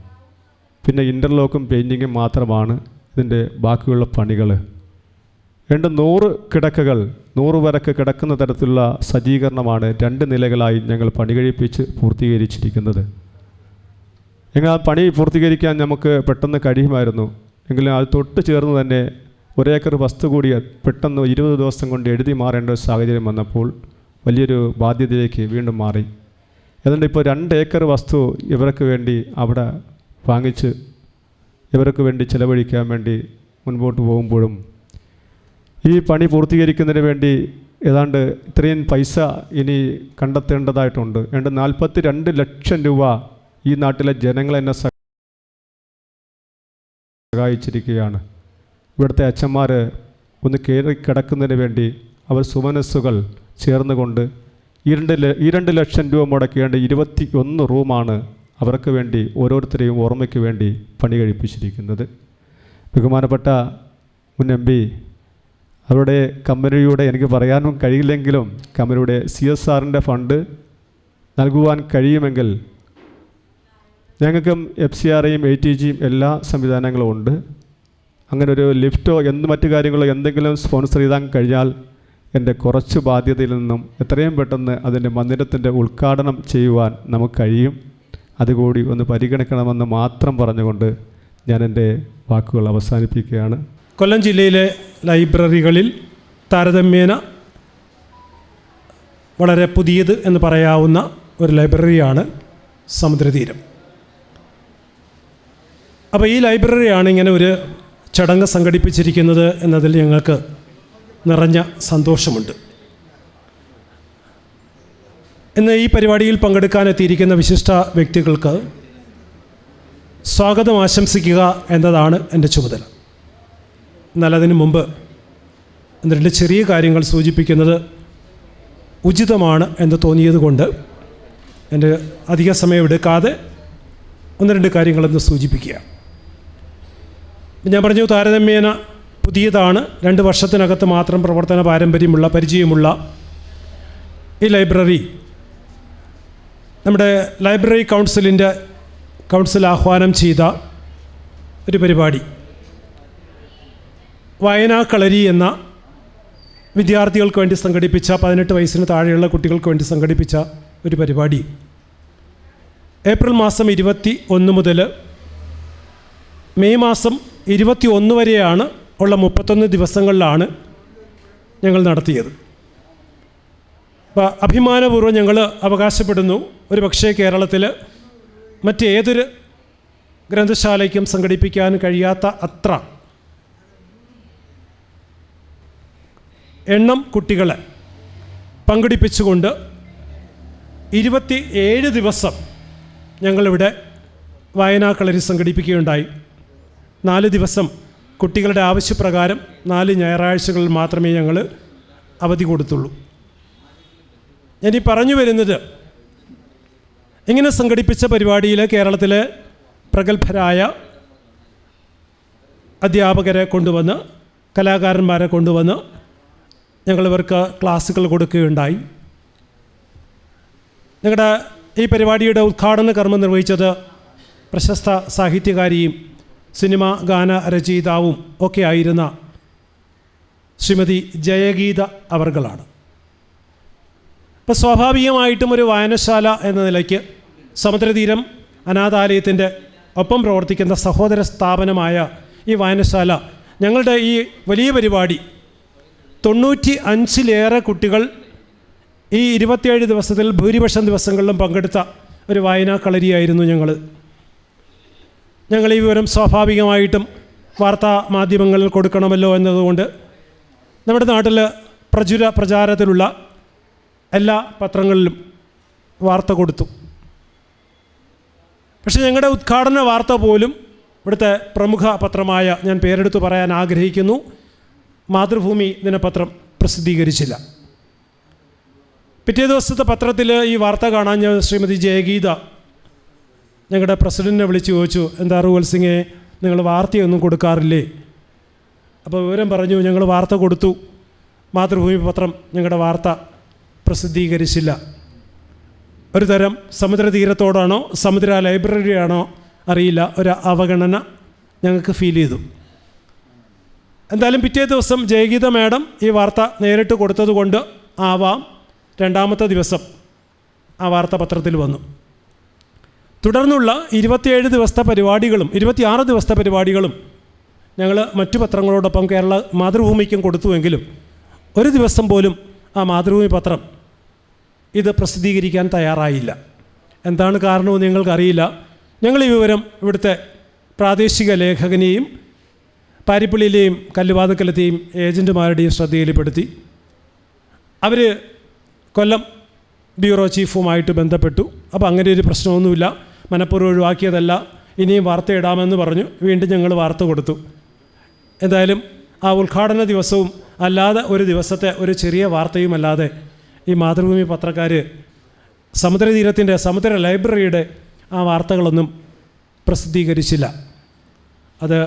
പിന്നെ ഇൻ്റർലോക്കും പെയിൻറ്റിങ്ങും മാത്രമാണ് ഇതിൻ്റെ ബാക്കിയുള്ള പണികൾ. 100 കിടക്കകൾ 100 വരക്ക് കിടക്കുന്ന തരത്തിലുള്ള സജ്ജീകരണമാണ് 2 നിലകളായി ഞങ്ങൾ പണി കഴിപ്പിച്ച് പൂർത്തീകരിച്ചിരിക്കുന്നത്. എങ്കിൽ ആ പണി പൂർത്തീകരിക്കാൻ നമുക്ക് പെട്ടെന്ന് കഴിയുമായിരുന്നു. എങ്കിലും അത് തൊട്ട് ചേർന്ന് തന്നെ 1 ഏക്കർ വസ്തു കൂടി പെട്ടെന്ന് 20 ദിവസം കൊണ്ട് എഴുതി മാറേണ്ട ഒരു സാഹചര്യം വന്നപ്പോൾ വലിയൊരു ബാധ്യതയിലേക്ക് വീണ്ടും മാറി. അതുകൊണ്ട് ഇപ്പോൾ 2 ഏക്കർ വസ്തു ഇവർക്ക് വേണ്ടി അവിടെ വാങ്ങിച്ച് ഇവർക്ക് വേണ്ടി ചിലവഴിക്കാൻ വേണ്ടി മുൻപോട്ട് പോകുമ്പോഴും ഈ പണി പൂർത്തീകരിക്കുന്നതിന് വേണ്ടി ഏതാണ്ട് ഇത്രയും പൈസ ഇനി കണ്ടെത്തേണ്ടതായിട്ടുണ്ട്. 42 ലക്ഷം രൂപ ഈ നാട്ടിലെ ജനങ്ങൾ എന്നെ സഹായിച്ചിരിക്കുകയാണ്. ഇവിടുത്തെ അച്ഛന്മാർ ഒന്ന് കയറി കിടക്കുന്നതിന് വേണ്ടി അവർ സുമനസ്സുകൾ ചേർന്നുകൊണ്ട് 2 ലക്ഷം രൂപ മുടക്കേണ്ട 21 റൂമാണ് അവർക്ക് വേണ്ടി ഓരോരുത്തരെയും ഓർമ്മയ്ക്ക് വേണ്ടി പണി കഴിപ്പിച്ചിരിക്കുന്നത്. ബഹുമാനപ്പെട്ട മുൻ MP അവരുടെ കമ്പനിയുടെ എനിക്ക് പറയാനും കഴിയില്ലെങ്കിലും കമ്പനിയുടെ CSRൻ്റെ ഫണ്ട് നൽകുവാൻ കഴിയുമെങ്കിൽ ഞങ്ങൾക്കും FCRയും ATGയും എല്ലാ സംവിധാനങ്ങളും ഉണ്ട്. അങ്ങനെ ഒരു ലിഫ്റ്റോ മറ്റു കാര്യങ്ങളോ എന്തെങ്കിലും സ്പോൺസർ ചെയ്താൽ കഴിഞ്ഞാൽ എൻ്റെ കുറച്ച് ബാധ്യതയിൽ നിന്നും എത്രയും പെട്ടെന്ന് അതിൻ്റെ മന്ദിരത്തിൻ്റെ ഉദ്ഘാടനം ചെയ്യുവാൻ നമുക്ക് കഴിയും. അതുകൂടി ഒന്ന് പരിഗണിക്കണമെന്ന് മാത്രം പറഞ്ഞുകൊണ്ട് ഞാൻ എൻ്റെ വാക്കുകൾ അവസാനിപ്പിക്കുകയാണ്. കൊല്ലം ജില്ലയിലെ ലൈബ്രറികളിൽ താരതമ്യേന വളരെ പുതിയത് എന്ന് പറയാവുന്ന ഒരു ലൈബ്രറിയാണ് സമുദ്രതീരം. അപ്പോൾ ഈ ലൈബ്രറിയാണ് ഇങ്ങനെ ഒരു ചടങ്ങ് സംഘടിപ്പിച്ചിരിക്കുന്നത് എന്നതിൽ ഞങ്ങൾക്ക് നിറഞ്ഞ സന്തോഷമുണ്ട്. ഇന്ന് ഈ പരിപാടിയിൽ പങ്കെടുക്കാനെത്തിയിരിക്കുന്ന വിശിഷ്ട വ്യക്തികൾക്ക് സ്വാഗതം ആശംസിക്കുക എന്നതാണ് എൻ്റെ ചുമതല. എന്നാൽ അതിനു മുമ്പ് 2 ചെറിയ കാര്യങ്ങൾ സൂചിപ്പിക്കുന്നത് ഉചിതമാണ് എന്ന് തോന്നിയത് കൊണ്ട് എൻ്റെ അധിക സമയം എടുക്കാതെ 1-2 കാര്യങ്ങളെന്ന് സൂചിപ്പിക്കുക. ഞാൻ പറഞ്ഞു താരതമ്യേന പുതിയതാണ്. 2 വർഷത്തിനകത്ത് മാത്രം പ്രവർത്തന പാരമ്പര്യമുള്ള പരിചയമുള്ള ഈ ലൈബ്രറി നമ്മുടെ ലൈബ്രറി കൗൺസിൽ ആഹ്വാനം ചെയ്ത ഒരു പരിപാടി, വായനാക്കളരി എന്ന വിദ്യാർത്ഥികൾക്ക് വേണ്ടി സംഘടിപ്പിച്ച 18 വയസ്സിന് താഴെയുള്ള കുട്ടികൾക്ക് വേണ്ടി സംഘടിപ്പിച്ച ഒരു പരിപാടി ഏപ്രിൽ മാസം 21 മുതൽ മെയ് മാസം 21 വരെയാണ് ഉള്ള 31 ദിവസങ്ങളിലാണ് ഞങ്ങൾ നടത്തിയത്. അപ്പോൾ അഭിമാനപൂർവ്വം ഞങ്ങൾ അവകാശപ്പെടുന്നു, ഒരു പക്ഷേ കേരളത്തിൽ മറ്റേതൊരു ഗ്രന്ഥശാലയ്ക്കും സംഘടിപ്പിക്കാൻ കഴിയാത്ത അത്ര എണ്ണം കുട്ടികളെ പങ്കെടുപ്പിച്ചുകൊണ്ട് 27 ദിവസം ഞങ്ങളിവിടെ വായനാക്കളരി സംഘടിപ്പിക്കുകയുണ്ടായി. 4 ദിവസം കുട്ടികളുടെ ആവശ്യപ്രകാരം 4 ഞായറാഴ്ചകളിൽ മാത്രമേ ഞങ്ങൾ അവധി കൊടുത്തുള്ളൂ. ഞാനീ പറഞ്ഞു വരുന്നത്, ഇങ്ങനെ സംഘടിപ്പിച്ച പരിപാടിയിൽ കേരളത്തിലെ പ്രഗത്ഭരായ അധ്യാപകരെ കൊണ്ടുവന്ന്, കലാകാരന്മാരെ കൊണ്ടുവന്ന് ഞങ്ങളിവർക്ക് ക്ലാസ്സുകൾ കൊടുക്കുകയുണ്ടായി. ഞങ്ങളുടെ ഈ പരിപാടിയുടെ ഉദ്ഘാടന കർമ്മം നിർവഹിച്ചത് പ്രശസ്ത സാഹിത്യകാരിയും സിനിമാ ഗാന രചയിതാവും ഒക്കെ ആയിരുന്ന ശ്രീമതി ജയഗീത അവർകളാണ്. ഇപ്പോൾ സ്വാഭാവികമായിട്ടും ഒരു വായനശാല എന്ന നിലയ്ക്ക് സമുദ്രതീരം അനാഥാലയത്തിൻ്റെ ഒപ്പം പ്രവർത്തിക്കുന്ന സഹോദര സ്ഥാപനമായ ഈ വായനശാല ഞങ്ങളുടെ ഈ വലിയ പരിപാടി 95-ലേറെ കുട്ടികൾ ഈ 27 ദിവസത്തിൽ ഭൂരിപക്ഷം ദിവസങ്ങളിലും പങ്കെടുത്ത ഒരു വായനാക്കളരിയായിരുന്നു ഞങ്ങൾ. ഈ വിവരം സ്വാഭാവികമായിട്ടും വാർത്താ മാധ്യമങ്ങളിൽ കൊടുക്കണമല്ലോ എന്നതുകൊണ്ട് നമ്മുടെ നാട്ടിൽ പ്രചാരത്തിലുള്ള എല്ലാ പത്രങ്ങളിലും വാർത്ത കൊടുത്തു. പക്ഷേ ഞങ്ങളുടെ ഉദ്ഘാടന വാർത്ത പോലും ഇവിടുത്തെ പ്രമുഖ പത്രമായ, ഞാൻ പേരെടുത്ത് പറയാൻ ആഗ്രഹിക്കുന്നു, മാതൃഭൂമി ദിനപത്രം പ്രസിദ്ധീകരിച്ചില്ല. പിറ്റേ ദിവസത്തെ പത്രത്തിൽ ഈ വാർത്ത കാണാൻ ശ്രീമതി ജയഗീത ഞങ്ങളുടെ പ്രസിഡൻറ്റിനെ വിളിച്ച് ചോദിച്ചു, എന്താ റൂവൽ സിംഗെ, നിങ്ങൾ വാർത്തയൊന്നും കൊടുക്കാറില്ലേ? അപ്പോൾ വിവരം പറഞ്ഞു, ഞങ്ങൾ വാർത്ത കൊടുത്തു, മാതൃഭൂമി പത്രം ഞങ്ങളുടെ വാർത്ത പ്രസിദ്ധീകരിച്ചില്ല. ഒരു തരം സമുദ്രതീരത്തോടാണോ സമുദ്ര ലൈബ്രറിയാണോ അറിയില്ല, ഒരു അവഗണന ഞങ്ങൾക്ക് ഫീൽ ചെയ്തു. എന്തായാലും പിറ്റേ ദിവസം ജയഗീത മാഡം ഈ വാർത്ത നേരിട്ട് കൊടുത്തതുകൊണ്ട് ആവാം രണ്ടാമത്തെ ദിവസം ആ വാർത്ത പത്രത്തിൽ വന്നു. തുടർന്നുള്ള 27 ദിവസത്തെ പരിപാടികളും 26 ദിവസത്തെ പരിപാടികളും ഞങ്ങൾ മറ്റു പത്രങ്ങളോടൊപ്പം കേരള മാതൃഭൂമിക്കും കൊടുത്തുവെങ്കിലും ഒരു ദിവസം പോലും ആ മാതൃഭൂമി പത്രം ഇത് പ്രസിദ്ധീകരിക്കാൻ തയ്യാറായില്ല. എന്താണ് കാരണമെന്ന് ഞങ്ങൾക്കറിയില്ല. ഞങ്ങൾ ഈ വിവരം ഇവിടുത്തെ പ്രാദേശിക ലേഖകനെയും പാരിപ്പള്ളിയിലെയും കല്ലുവാതുക്കലത്തെയും ഏജൻറ്റുമാരുടെയും ശ്രദ്ധയിൽപ്പെടുത്തി. അവർ കൊല്ലം ബ്യൂറോ ചീഫുമായിട്ട് ബന്ധപ്പെട്ടു. അപ്പോൾ അങ്ങനെ ഒരു പ്രശ്നമൊന്നുമില്ല, മനഃപൂർവ്വം ഒഴിവാക്കിയതല്ല, ഇനിയും വാർത്തയിടാമെന്ന് പറഞ്ഞു. വീണ്ടും ഞങ്ങൾ വാർത്ത കൊടുത്തു. എന്തായാലും ആ ഉദ്ഘാടന ദിവസവും അല്ലാതെ ഒരു ദിവസത്തെ ഒരു ചെറിയ വാർത്തയുമല്ലാതെ ഈ മാതൃഭൂമി പത്രക്കാർ സമുദ്രതീരത്തിൻ്റെ സമുദ്ര ലൈബ്രറിയുടെ ആ വാർത്തകളൊന്നും പ്രസിദ്ധീകരിച്ചില്ല. അത്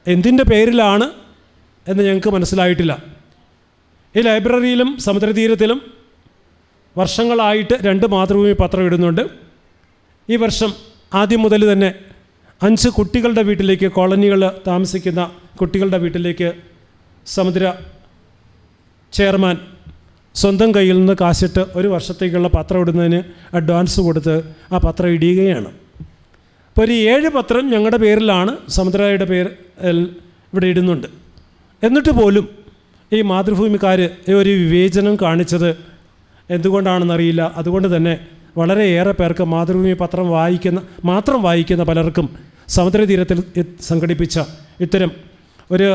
എന്തിൻ്റെ പേരിലാണ് എന്ന് ഞങ്ങൾക്ക് മനസ്സിലായിട്ടില്ല. ഈ ലൈബ്രറിയിലും സമുദ്രതീരത്തിലും വർഷങ്ങളായിട്ട് 2 മാതൃഭൂമി പത്രം ഇടുന്നുണ്ട്. ഈ വർഷം ആദ്യം മുതൽ തന്നെ 5 കുട്ടികളുടെ വീട്ടിലേക്ക്, കോളനികൾ താമസിക്കുന്ന കുട്ടികളുടെ വീട്ടിലേക്ക് സമുദ്ര ചെയർമാൻ സ്വന്തം കയ്യിൽ നിന്ന് കാശിട്ട് ഒരു വർഷത്തേക്കുള്ള പത്രം ഇടുന്നതിന് അഡ്വാൻസ് കൊടുത്ത് ആ പത്രം ഇടുകയാണ്. അപ്പോൾ ഒരു 7 പത്രം ഞങ്ങളുടെ പേരിലാണ്, സമുദ്രയുടെ പേര് ഇവിടെ ഇടുന്നുണ്ട്. എന്നിട്ട് പോലും ഈ മാതൃഭൂമിക്കാർ ഒരു വിവേചനം കാണിച്ചത് എന്തുകൊണ്ടാണെന്നറിയില്ല. അതുകൊണ്ട് തന്നെ വളരെയേറെ പേർക്ക് മാതൃഭൂമി പത്രം മാത്രം വായിക്കുന്ന പലർക്കും സമുദ്രതീരത്തിൽ സംഘടിപ്പിച്ച ഇത്തരം ഒരു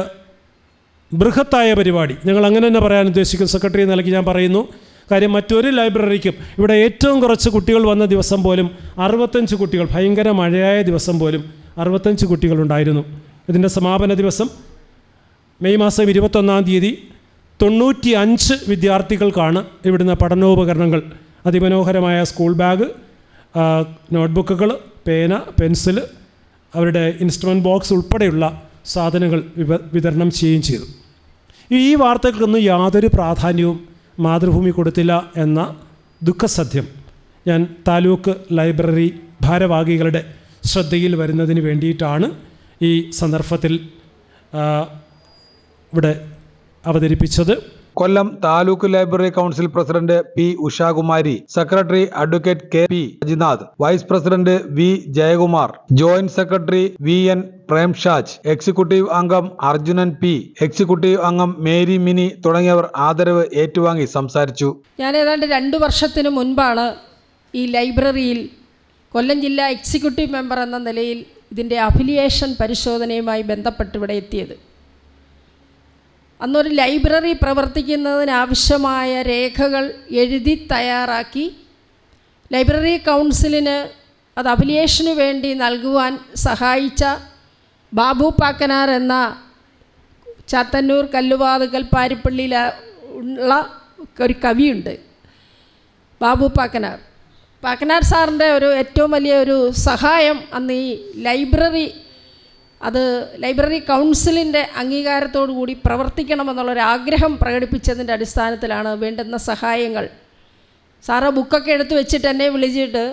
ബൃഹത്തായ പരിപാടി, ഞങ്ങൾ അങ്ങനെ തന്നെ പറയാൻ ഉദ്ദേശിക്കും, സെക്രട്ടറി എന്ന നിലയ്ക്ക് ഞാൻ പറയുന്നു. കാര്യം മറ്റൊരു ലൈബ്രറിക്കും ഇവിടെ ഏറ്റവും കുറച്ച് കുട്ടികൾ വന്ന ദിവസം പോലും 65 കുട്ടികൾ, ഭയങ്കര മഴയായ ദിവസം പോലും 65 കുട്ടികളുണ്ടായിരുന്നു. ഇതിൻ്റെ സമാപന ദിവസം മെയ് മാസം 21-ാം തീയതി 95 വിദ്യാർത്ഥികൾക്കാണ് ഇവിടുന്ന് പഠനോപകരണങ്ങൾ, അതിമനോഹരമായ സ്കൂൾ ബാഗ്, നോട്ട്ബുക്കുകൾ, പേന, പെൻസിൽ, അവരുടെ ഇൻസ്ട്രുമെൻറ്റ് ബോക്സ് ഉൾപ്പെടെയുള്ള സാധനങ്ങൾ വിതരണം ചെയ്യുകയും ചെയ്തു. ഈ വാർത്തകൾക്കൊന്നും യാതൊരു പ്രാധാന്യവും മാതൃഭൂമി കൊടുത്തില്ല എന്ന ദുഃഖസത്യം ഞാൻ താലൂക്ക് ലൈബ്രറി ഭാരവാഹികളുടെ ശ്രദ്ധയിൽ വരുന്നതിന് വേണ്ടിയിട്ടാണ് ഈ സന്ദർഭത്തിൽ ഇവിടെ അവതരിപ്പിച്ചത്. Kollam taluk library council president P Ushakumari, secretary advocate K P Ajinath, vice president V Jayakumar, joint secretary V N Premshaj, executive അംഗം അർജുനൻ പി, എക്സിക്യൂട്ടീവ് അംഗം മേരി മിനി തുടങ്ങിയവർ ആദരവ് ഏറ്റുവാങ്ങി സംസാരിച്ചു. ഞാൻ ഏതാണ്ട് 2 വർഷത്തിന് മുൻപാണ് ഈ ലൈബ്രറിയിൽ കൊല്ലം ജില്ലാ എക്സിക്യൂട്ടീവ് മെമ്പർ എന്ന നിലയിൽ ഇതിൻ്റെ അഫിലിയേഷൻ പരിശോധനയുമായി ബന്ധപ്പെട്ട് ഇവിടെ എത്തിയത്. അന്നൊരു ലൈബ്രറി പ്രവർത്തിക്കുന്നതിനാവശ്യമായ രേഖകൾ എഴുതി തയ്യാറാക്കി ലൈബ്രറി കൗൺസിലിന് അത് അഫിലിയേഷന് വേണ്ടി നൽകുവാൻ സഹായിച്ച ബാബു പാക്കനാർ എന്ന ചാത്തന്നൂർ കല്ലുവാതുക്കൽ പാരിപ്പള്ളിയിൽ ഉള്ള ഒരു കവിയുണ്ട്, ബാബു പാക്കനാർ സാറിൻ്റെ ഒരു ഏറ്റവും വലിയ ഒരു സഹായം അന്ന് ഈ ലൈബ്രറി കൗൺസിലിൻ്റെ അംഗീകാരത്തോടു കൂടി പ്രവർത്തിക്കണമെന്നുള്ളൊരാഗ്രഹം പ്രകടിപ്പിച്ചതിൻ്റെ അടിസ്ഥാനത്തിലാണ് വേണ്ടുന്ന സഹായങ്ങൾ. സാറ് ബുക്കൊക്കെ എടുത്ത് വെച്ചിട്ട് എന്നെ വിളിച്ചിട്ട്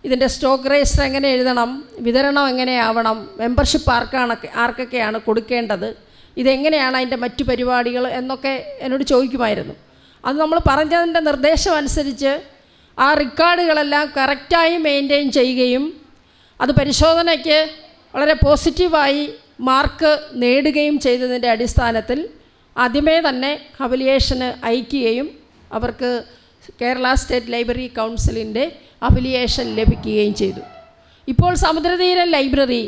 ഇതിൻ്റെ സ്റ്റോക്ക് രജിസ്റ്റർ എങ്ങനെ എഴുതണം, വിതരണം എങ്ങനെയാവണം, മെമ്പർഷിപ്പ് ആർക്കൊക്കെയാണ് കൊടുക്കേണ്ടത്, ഇതെങ്ങനെയാണ് അതിൻ്റെ മറ്റു പരിപാടികൾ എന്നൊക്കെ എന്നോട് ചോദിക്കുമായിരുന്നു. അത് നമ്മൾ പറഞ്ഞതിൻ്റെ നിർദ്ദേശം അനുസരിച്ച് ആ റെക്കോർഡുകളെല്ലാം കറക്റ്റായി മെയിൻറ്റെയിൻ ചെയ്യുകയും അത് പരിശോധനയ്ക്ക് വളരെ പോസിറ്റീവായി മാർക്ക് നേടുകയും ചെയ്തതിൻ്റെ അടിസ്ഥാനത്തിൽ ആദ്യമേ തന്നെ അഫിലിയേഷന് അയക്കുകയും അവർക്ക് കേരള സ്റ്റേറ്റ് ലൈബ്രറി കൗൺസിലിൻ്റെ അഫിലിയേഷൻ ലഭിക്കുകയും ചെയ്തു. ഇപ്പോൾ സമുദ്രതീര ലൈബ്രറി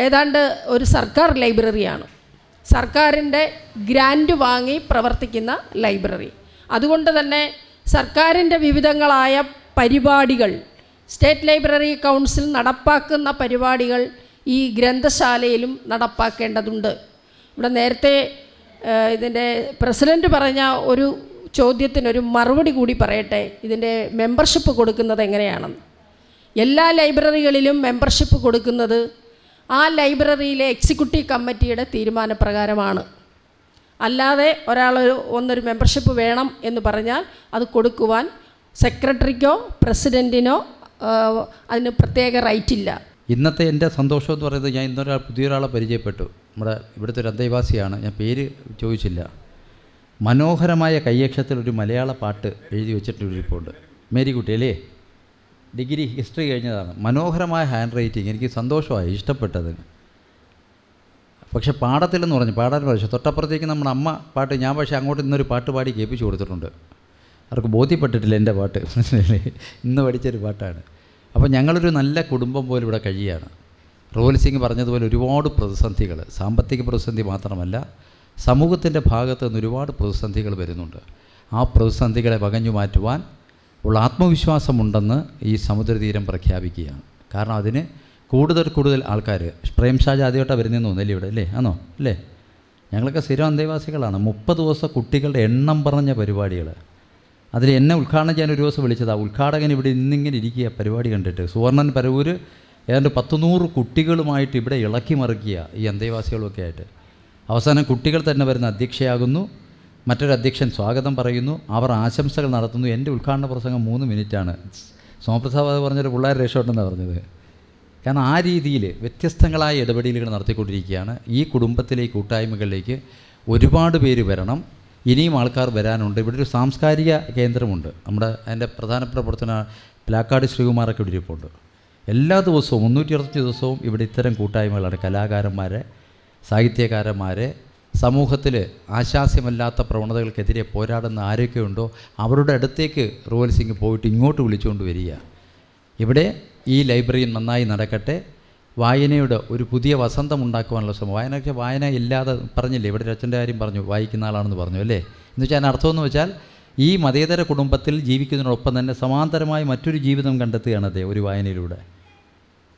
ഏതാണ്ട് ഒരു സർക്കാർ ലൈബ്രറിയാണ്, സർക്കാരിൻ്റെ ഗ്രാൻഡ് വാങ്ങി പ്രവർത്തിക്കുന്ന ലൈബ്രറി. അതുകൊണ്ട് തന്നെ സർക്കാരിൻ്റെ വിവിധങ്ങളായ പരിപാടികൾ, സ്റ്റേറ്റ് ലൈബ്രറി കൗൺസിൽ നടപ്പാക്കുന്ന പരിപാടികൾ ഈ ഗ്രന്ഥശാലയിലും നടപ്പാക്കേണ്ടതുണ്ട്. ഇവിടെ നേരത്തെ ഇതിൻ്റെ പ്രസിഡൻറ്റ് പറഞ്ഞ ഒരു ചോദ്യത്തിനൊരു മറുപടി കൂടി പറയട്ടെ. ഇതിൻ്റെ മെമ്പർഷിപ്പ് കൊടുക്കുന്നത് എങ്ങനെയാണെന്ന്. എല്ലാ ലൈബ്രറികളിലും മെമ്പർഷിപ്പ് കൊടുക്കുന്നത് ആ ലൈബ്രറിയിലെ എക്സിക്യൂട്ടീവ് കമ്മിറ്റിയുടെ തീരുമാനപ്രകാരമാണ്. അല്ലാതെ ഒരാൾ ഒന്നൊരു മെമ്പർഷിപ്പ് വേണം എന്ന് പറഞ്ഞാൽ അത് കൊടുക്കുവാൻ സെക്രട്ടറിക്കോ പ്രസിഡൻറ്റിനോ അതിന് പ്രത്യേക റൈറ്റില്ല. ഇന്നത്തെ എൻ്റെ സന്തോഷം എന്ന് പറയുന്നത്, ഞാൻ പുതിയൊരാളെ പരിചയപ്പെട്ടു. നമ്മുടെ ഇവിടുത്തെ ഒരു അന്തേവാസിയാണ്, ഞാൻ പേര് ചോദിച്ചില്ല. മനോഹരമായ കയ്യക്ഷരത്തിൽ ഒരു മലയാള പാട്ട് എഴുതി വെച്ചിട്ടൊരിപ്പുണ്ട്. മേരിക്കുട്ടി അല്ലേ, ഡിഗ്രി ഹിസ്റ്ററി കഴിഞ്ഞതാണ്. മനോഹരമായ ഹാൻഡ് റൈറ്റിങ്, എനിക്ക് സന്തോഷമായി, ഇഷ്ടപ്പെട്ടത്. പക്ഷെ പാടത്തില്ലെന്ന് പറഞ്ഞു, പാടാൻ പക്ഷേ തൊട്ടപ്പുറത്തേക്ക് നമ്മുടെ അമ്മ പാട്ട്, ഞാൻ പക്ഷേ അങ്ങോട്ട് ഇന്നൊരു പാട്ട് പാടി കേൾപ്പിച്ചു കൊടുത്തിട്ടുണ്ട്. അവർക്ക് ബോധ്യപ്പെട്ടിട്ടില്ല എൻ്റെ പാട്ട്, ഇന്ന് പഠിച്ചൊരു പാട്ടാണ്. അപ്പോൾ ഞങ്ങളൊരു നല്ല കുടുംബം പോലെ ഇവിടെ കഴിയുകയാണ്. റോയൽ സിംഗ് പറഞ്ഞതുപോലെ ഒരുപാട് പ്രതിസന്ധികൾ, സാമ്പത്തിക പ്രതിസന്ധി മാത്രമല്ല, സമൂഹത്തിൻ്റെ ഭാഗത്ത് നിന്ന് ഒരുപാട് പ്രതിസന്ധികൾ വരുന്നുണ്ട്. ആ പ്രതിസന്ധികളെ വകഞ്ഞു മാറ്റുവാൻ ഉള്ള ആത്മവിശ്വാസമുണ്ടെന്ന് ഈ സമുദ്രതീരം പ്രഖ്യാപിക്കുകയാണ്. കാരണം അതിന് കൂടുതൽ ആൾക്കാർ, പ്രേംഷാജ് ആദ്യമായിട്ടാണ് വരുന്നതെന്ന് തോന്നില്ലേ ഇവിടെ, അല്ലേ? ആണോ? അല്ലേ? ഞങ്ങളൊക്കെ സ്ഥിരം അന്തേവാസികളാണ്. 30 ദിവസം കുട്ടികളുടെ എണ്ണം പറഞ്ഞ പരിപാടികൾ. അതിൽ എന്നെ ഉദ്ഘാടനം ചെയ്യാൻ ഒരു ദിവസം വിളിച്ചതാണ്. ഉദ്ഘാടകൻ ഇവിടെ ഇന്നിങ്ങനെ ഇരിക്കുക പരിപാടി കണ്ടിട്ട്. സുവർണൻ പരവൂർ ഏതാണ്ട് 100 കുട്ടികളുമായിട്ട് ഇവിടെ ഇളക്കി മറിക്കുക, ഈ അന്തേവാസികളൊക്കെ ആയിട്ട്. അവസാനം കുട്ടികൾ തന്നെ വരുന്ന അധ്യക്ഷയാകുന്നു, മറ്റൊരു അധ്യക്ഷൻ സ്വാഗതം പറയുന്നു, അവർ ആശംസകൾ നടത്തുന്നു. എൻ്റെ ഉദ്ഘാടന പ്രസംഗം 3 മിനിറ്റാണ്. സോമപ്രസാദ് പറഞ്ഞൊരു പിള്ളേർ രക്ഷപ്പെട്ടെന്നാണ് പറഞ്ഞത്. കാരണം ആ രീതിയിൽ വ്യത്യസ്തങ്ങളായ ഇടപെടലുകൾ നടത്തിക്കൊണ്ടിരിക്കുകയാണ്. ഈ കുടുംബത്തിലെ കൂട്ടായ്മകളിലേക്ക് ഒരുപാട് പേര് വരണം, ഇനിയും ആൾക്കാർ വരാനുണ്ട്. ഇവിടെ ഒരു സാംസ്കാരിക കേന്ദ്രമുണ്ട്, നമ്മുടെ അതിൻ്റെ പ്രധാനപ്പെട്ട പ്രവർത്തന പ്ലാക്കാട് ശ്രീകുമാറൊക്കെ ഇവിടെ ഇരിപ്പുണ്ട്. എല്ലാ ദിവസവും 365 ദിവസവും ഇവിടെ ഇത്തരം കൂട്ടായ്മകളാണ്. കലാകാരന്മാരെ, സാഹിത്യകാരന്മാരെ, സമൂഹത്തിൽ ആശാസ്യമല്ലാത്ത പ്രവണതകൾക്കെതിരെ പോരാടുന്ന ആരൊക്കെയുണ്ടോ അവരുടെ അടുത്തേക്ക് റോയൽ സിംഗ് പോയിട്ട് ഇങ്ങോട്ട് വിളിച്ചുകൊണ്ട് വരിക. ഇവിടെ ഈ ലൈബ്രറി നന്നായി നടക്കട്ടെ, വായനയുടെ ഒരു പുതിയ വസന്തം ഉണ്ടാക്കുവാനുള്ള ശ്രമം. വായന ഇല്ലാതെ പറഞ്ഞില്ലേ, ഇവിടെ അച്ഛൻ്റെ കാര്യം പറഞ്ഞു, വായിക്കുന്ന ആളാണെന്ന് പറഞ്ഞു അല്ലേ. എന്ന് വെച്ചാൽ അതിന് അർത്ഥമെന്ന് വെച്ചാൽ ഈ മതേതര കുടുംബത്തിൽ ജീവിക്കുന്നതിനോടൊപ്പം തന്നെ സമാന്തരമായി മറ്റൊരു ജീവിതം കണ്ടെത്തുകയാണ് അദ്ദേഹം ഒരു വായനയിലൂടെ.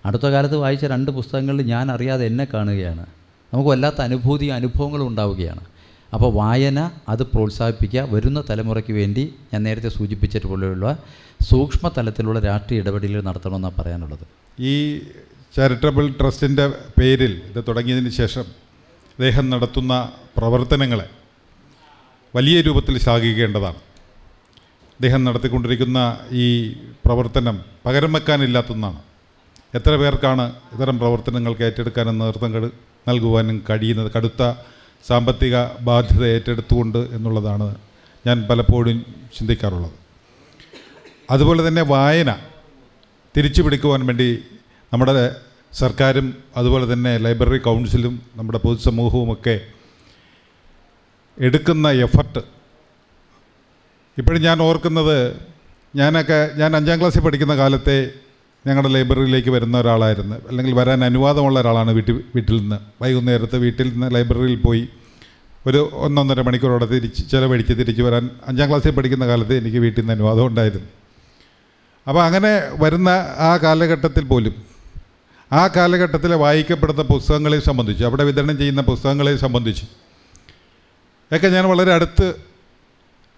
അടുത്ത കാലത്ത് വായിച്ച 2 പുസ്തകങ്ങളിൽ ഞാൻ അറിയാതെ എന്നെ കാണുകയാണ്. നമുക്ക് വല്ലാത്ത അനുഭവങ്ങളും ഉണ്ടാവുകയാണ്. അപ്പോൾ വായന അത് പ്രോത്സാഹിപ്പിക്കുക. വരുന്ന തലമുറയ്ക്ക് വേണ്ടി ഞാൻ നേരത്തെ സൂചിപ്പിച്ചതുപോലെയുള്ള സൂക്ഷ്മ തലത്തിലുള്ള രാഷ്ട്രീയ ഇടപെടലുകൾ നടത്തണമെന്നാണ് പറയാനുള്ളത്. ഈ ചാരിറ്റബിൾ ട്രസ്റ്റിൻ്റെ പേരിൽ ഇത് തുടങ്ങിയതിന് ശേഷം അദ്ദേഹം നടത്തുന്ന പ്രവർത്തനങ്ങളെ വലിയ രൂപത്തിൽ ശ്ലാഘിക്കേണ്ടതാണ്. അദ്ദേഹം നടത്തിക്കൊണ്ടിരിക്കുന്ന ഈ പ്രവർത്തനം പകരം വെക്കാനില്ലാത്തതാണ്. എത്ര പേർക്കാണ് ഇത്തരം പ്രവർത്തനങ്ങൾക്ക് ഏറ്റെടുക്കാനും നേതൃത്വം നൽകുവാനും കഴിയുന്നത്? കടുത്ത സാമ്പത്തിക ബാധ്യത ഏറ്റെടുത്തുകൊണ്ട് എന്നുള്ളതാണ് ഞാൻ പലപ്പോഴും ചിന്തിക്കാറുള്ളത്. അതുപോലെ തന്നെ വായന തിരിച്ചു പിടിക്കുവാൻ വേണ്ടി നമ്മുടെ സർക്കാരും അതുപോലെ തന്നെ ലൈബ്രറി കൗൺസിലും നമ്മുടെ പൊതുസമൂഹവുമൊക്കെ എടുക്കുന്ന എഫർട്ട് ഇപ്പോഴും ഞാൻ ഓർക്കുന്നത്, ഞാൻ 5ാം ക്ലാസ്സിൽ പഠിക്കുന്ന കാലത്തെ ഞങ്ങളുടെ ലൈബ്രറിയിലേക്ക് വരുന്ന ഒരാളായിരുന്നു, അല്ലെങ്കിൽ വരാൻ അനുവാദമുള്ള ഒരാളാണ്. വീട്ടിൽ നിന്ന് വൈകുന്നേരത്ത് വീട്ടിൽ നിന്ന് ലൈബ്രറിയിൽ പോയി ഒരു 1-1.5 മണിക്കൂറോടെ ചിലവഴിച്ച് തിരിച്ച് വരാൻ 5ാം ക്ലാസ്സിൽ പഠിക്കുന്ന കാലത്ത് എനിക്ക് വീട്ടിൽ നിന്ന് അനുവാദം ഉണ്ടായിരുന്നു. അപ്പോൾ അങ്ങനെ വരുന്ന ആ കാലഘട്ടത്തിൽ പോലും ആ കാലഘട്ടത്തിൽ വായിക്കപ്പെടുന്ന പുസ്തകങ്ങളെ സംബന്ധിച്ച്, അവിടെ വിതരണം ചെയ്യുന്ന പുസ്തകങ്ങളെ സംബന്ധിച്ച് ഒക്കെ ഞാൻ വളരെ അടുത്ത്